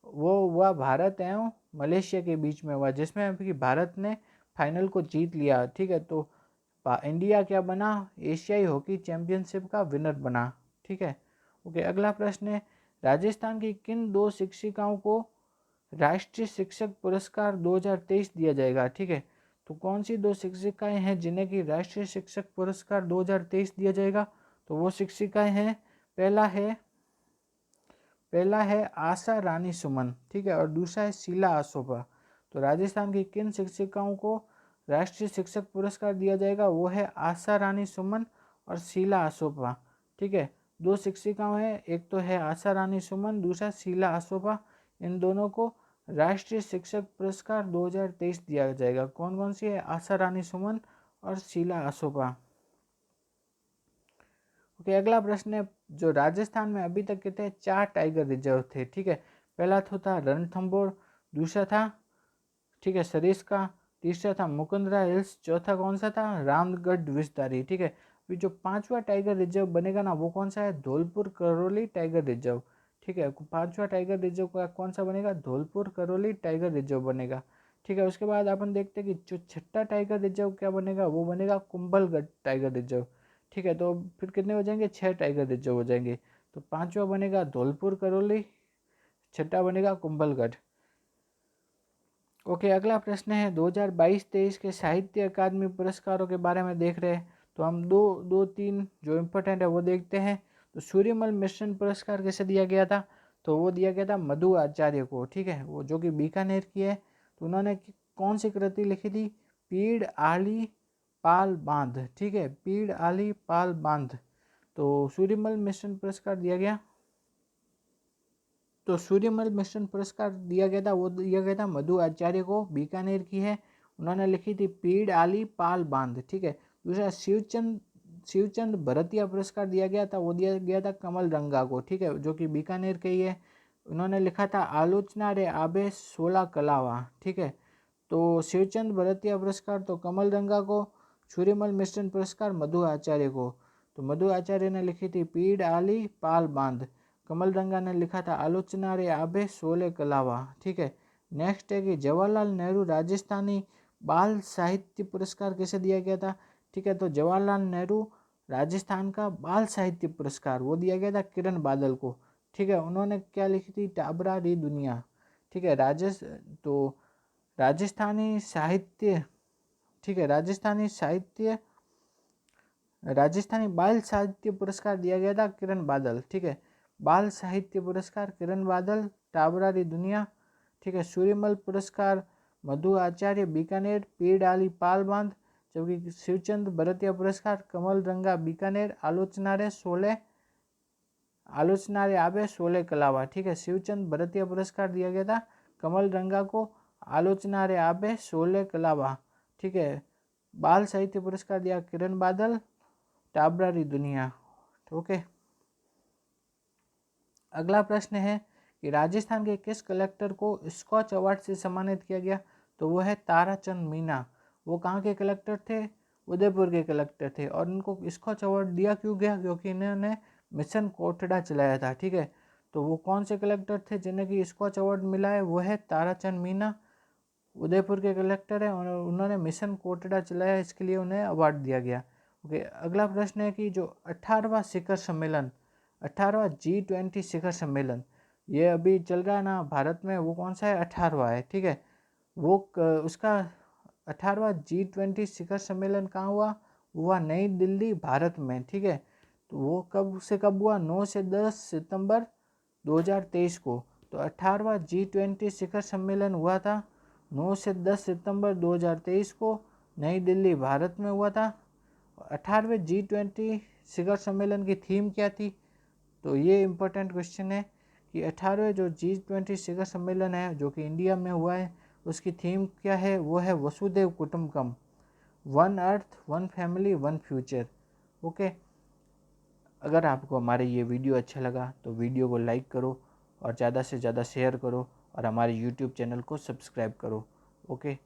वो हुआ भारत एवं मलेशिया के बीच में हुआ, जिसमें अभी भारत ने फाइनल को जीत लिया। ठीक है, तो इंडिया क्या बना, एशियाई हॉकी चैंपियनशिप का विनर बना। ठीक है, ओके, अगला प्रश्न है राजस्थान की किन 2 शिक्षिकाओं को राष्ट्रीय शिक्षक पुरस्कार 2023 दिया जाएगा। ठीक है, तो कौन सी 2 शिक्षिकाएं हैं जिन्हें कि राष्ट्रीय शिक्षक पुरस्कार 2023 दिया जाएगा, तो वो शिक्षिकाएं हैं, पहला है आशा रानी सुमन। ठीक है, और दूसरा है शीला आसोपा। तो राजस्थान की किन शिक्षिकाओं को राष्ट्रीय शिक्षक पुरस्कार दिया जाएगा, वो है आशा रानी सुमन और शीला आसोपा। ठीक है, 2 शिक्षिकाएं हैं, एक तो है आशा रानी सुमन, दूसरा शीला आसोपा। इन दोनों को राष्ट्रीय शिक्षक पुरस्कार 2023 दिया जाएगा। कौन कौन सी है, आशा रानी सुमन और शीला आसोपा। ओके, अगला प्रश्न है जो राजस्थान में अभी तक कितने 4 टाइगर रिजर्व थे। ठीक है, पहला तो था रणथंभौर, दूसरा था, ठीक है, सरिस्का, तीसरा था मुकुंदरा हिल्स, चौथा कौन सा था, रामगढ़ विषधारी। ठीक है, अभी जो 5वां टाइगर रिजर्व बनेगा ना, वो कौन सा है, धौलपुर करौली टाइगर रिजर्व। ठीक है, 5वां टाइगर रिजर्व का कौन सा बनेगा, धौलपुर करौली टाइगर रिजर्व बनेगा। ठीक है, उसके बाद अपन देखते हैं कि जो 6ठा टाइगर रिजर्व क्या बनेगा, वो बनेगा कुंभलगढ़ टाइगर रिजर्व। ठीक है, तो फिर कितने हो जाएंगे, 6 टाइगर रिजर्व हो जाएंगे। तो 5वां बनेगा धौलपुर करौली, 6ठा बनेगा कुंभलगढ़। ओके, अगला प्रश्न है 2022-23 के साहित्य अकादमी पुरस्कारों के बारे में देख रहे हैं। तो हम दो तीन जो इम्पोर्टेंट है वो देखते हैं। तो सूर्यमल मिशन पुरस्कार किसे दिया गया था? तो वो दिया गया था मधु आचार्य को, ठीक है, वो जो कि बीकानेर की है। तो उन्होंने कौन सी कृति लिखी थी? पीड़ आली पाल बांध, ठीक है, पीड़ आली पाल बांध। तो सूर्यमल मिशन पुरस्कार दिया गया। तो सूर्यमल मिशन पुरस्कार दिया गया था, वो दिया गया था मधु आचार्य को, बीकानेर की है। उन्होंने लिखी थी पीड़ आली पाल बांध, ठीक है। दूसरा शिवचंद भरतिया पुरस्कार दिया गया था, वो दिया गया था कमल रंगा को, ठीक है, जो कि बीकानेर के ही है। उन्होंने लिखा था आलोचना रे आबे 16 कलावा, ठीक है। तो शिवचंद भरतिया पुरस्कार तो कमल रंगा को, सूर्यमल मिशन पुरस्कार मधु आचार्य को। तो मधु आचार्य ने लिखी थी पीड़ आली पाल बांध, कमल रंगा ने लिखा था आलोचना रे आबे सोले कलावा, ठीक है। नेक्स्ट है कि जवाहरलाल नेहरू राजस्थानी बाल साहित्य पुरस्कार किसे दिया गया था? ठीक है, तो जवाहरलाल नेहरू राजस्थान का बाल साहित्य पुरस्कार वो दिया गया था किरण बादल को, ठीक है। उन्होंने क्या लिखी थी? टाबरा री दुनिया, ठीक है। तो राजस्थानी साहित्य, ठीक है, राजस्थानी बाल साहित्य पुरस्कार दिया गया था किरण बादल, ठीक है। बाल साहित्य पुरस्कार किरण बादल, टाबरारी दुनिया, ठीक है। सूर्यमल पुरस्कार मधु आचार्य बीकानेर, पीड़ आली पाल बांध। जबकि शिवचंद भरतिया पुरस्कार कमल रंगा बीकानेर, आलोचना रे आबे सोले कलावा, ठीक है। शिवचंद भरतिया पुरस्कार दिया गया था कमल रंगा को, आलोचना रे आबे सोले कलावा, ठीक है। बाल साहित्य पुरस्कार दिया किरण बादल, टाबरारी दुनिया, ओके। अगला प्रश्न है कि राजस्थान के किस कलेक्टर को स्कॉच अवार्ड से सम्मानित किया गया? तो वो है ताराचंद मीना। वो कहाँ के कलेक्टर थे? उदयपुर के कलेक्टर थे। और इनको स्कॉच अवार्ड दिया क्यों गया? क्योंकि इन्होंने मिशन कोटड़ा चलाया था, ठीक है। तो वो कौन से कलेक्टर थे जिन्हें कि स्कॉच अवार्ड मिला है? वो है ताराचंद मीना, उदयपुर के कलेक्टर है और उन्होंने मिशन कोटड़ा चलाया, इसके लिए उन्हें अवार्ड दिया गया, ओके। अगला प्रश्न है कि जो 18वां शिखर सम्मेलन, 18वां G20 शिखर सम्मेलन, ये अभी चल रहा है ना भारत में, वो कौन सा है? 18वां है, ठीक है। उसका 18वां G20 शिखर सम्मेलन कहाँ हुआ? हुआ नई दिल्ली, भारत में, ठीक है। तो वो कब से कब हुआ? 9 से 10 सितंबर 2023 को। तो 18वां G20 शिखर सम्मेलन हुआ था 9 से 10 सितंबर 2023 को, नई दिल्ली, भारत में हुआ था। 18वें G20 शिखर सम्मेलन की थीम क्या थी? तो ये इम्पोर्टेंट क्वेश्चन है कि 18वें जो G20 शिखर सम्मेलन है जो कि इंडिया में हुआ है, उसकी थीम क्या है? वो है वसुदेव कुटुंबकम, one earth one family one future, okay. अगर आपको हमारे ये वीडियो अच्छा लगा तो वीडियो को लाइक करो और ज़्यादा से ज़्यादा शेयर करो और हमारे यूट्यूब चैनल को सब्सक्राइब करो, ओके।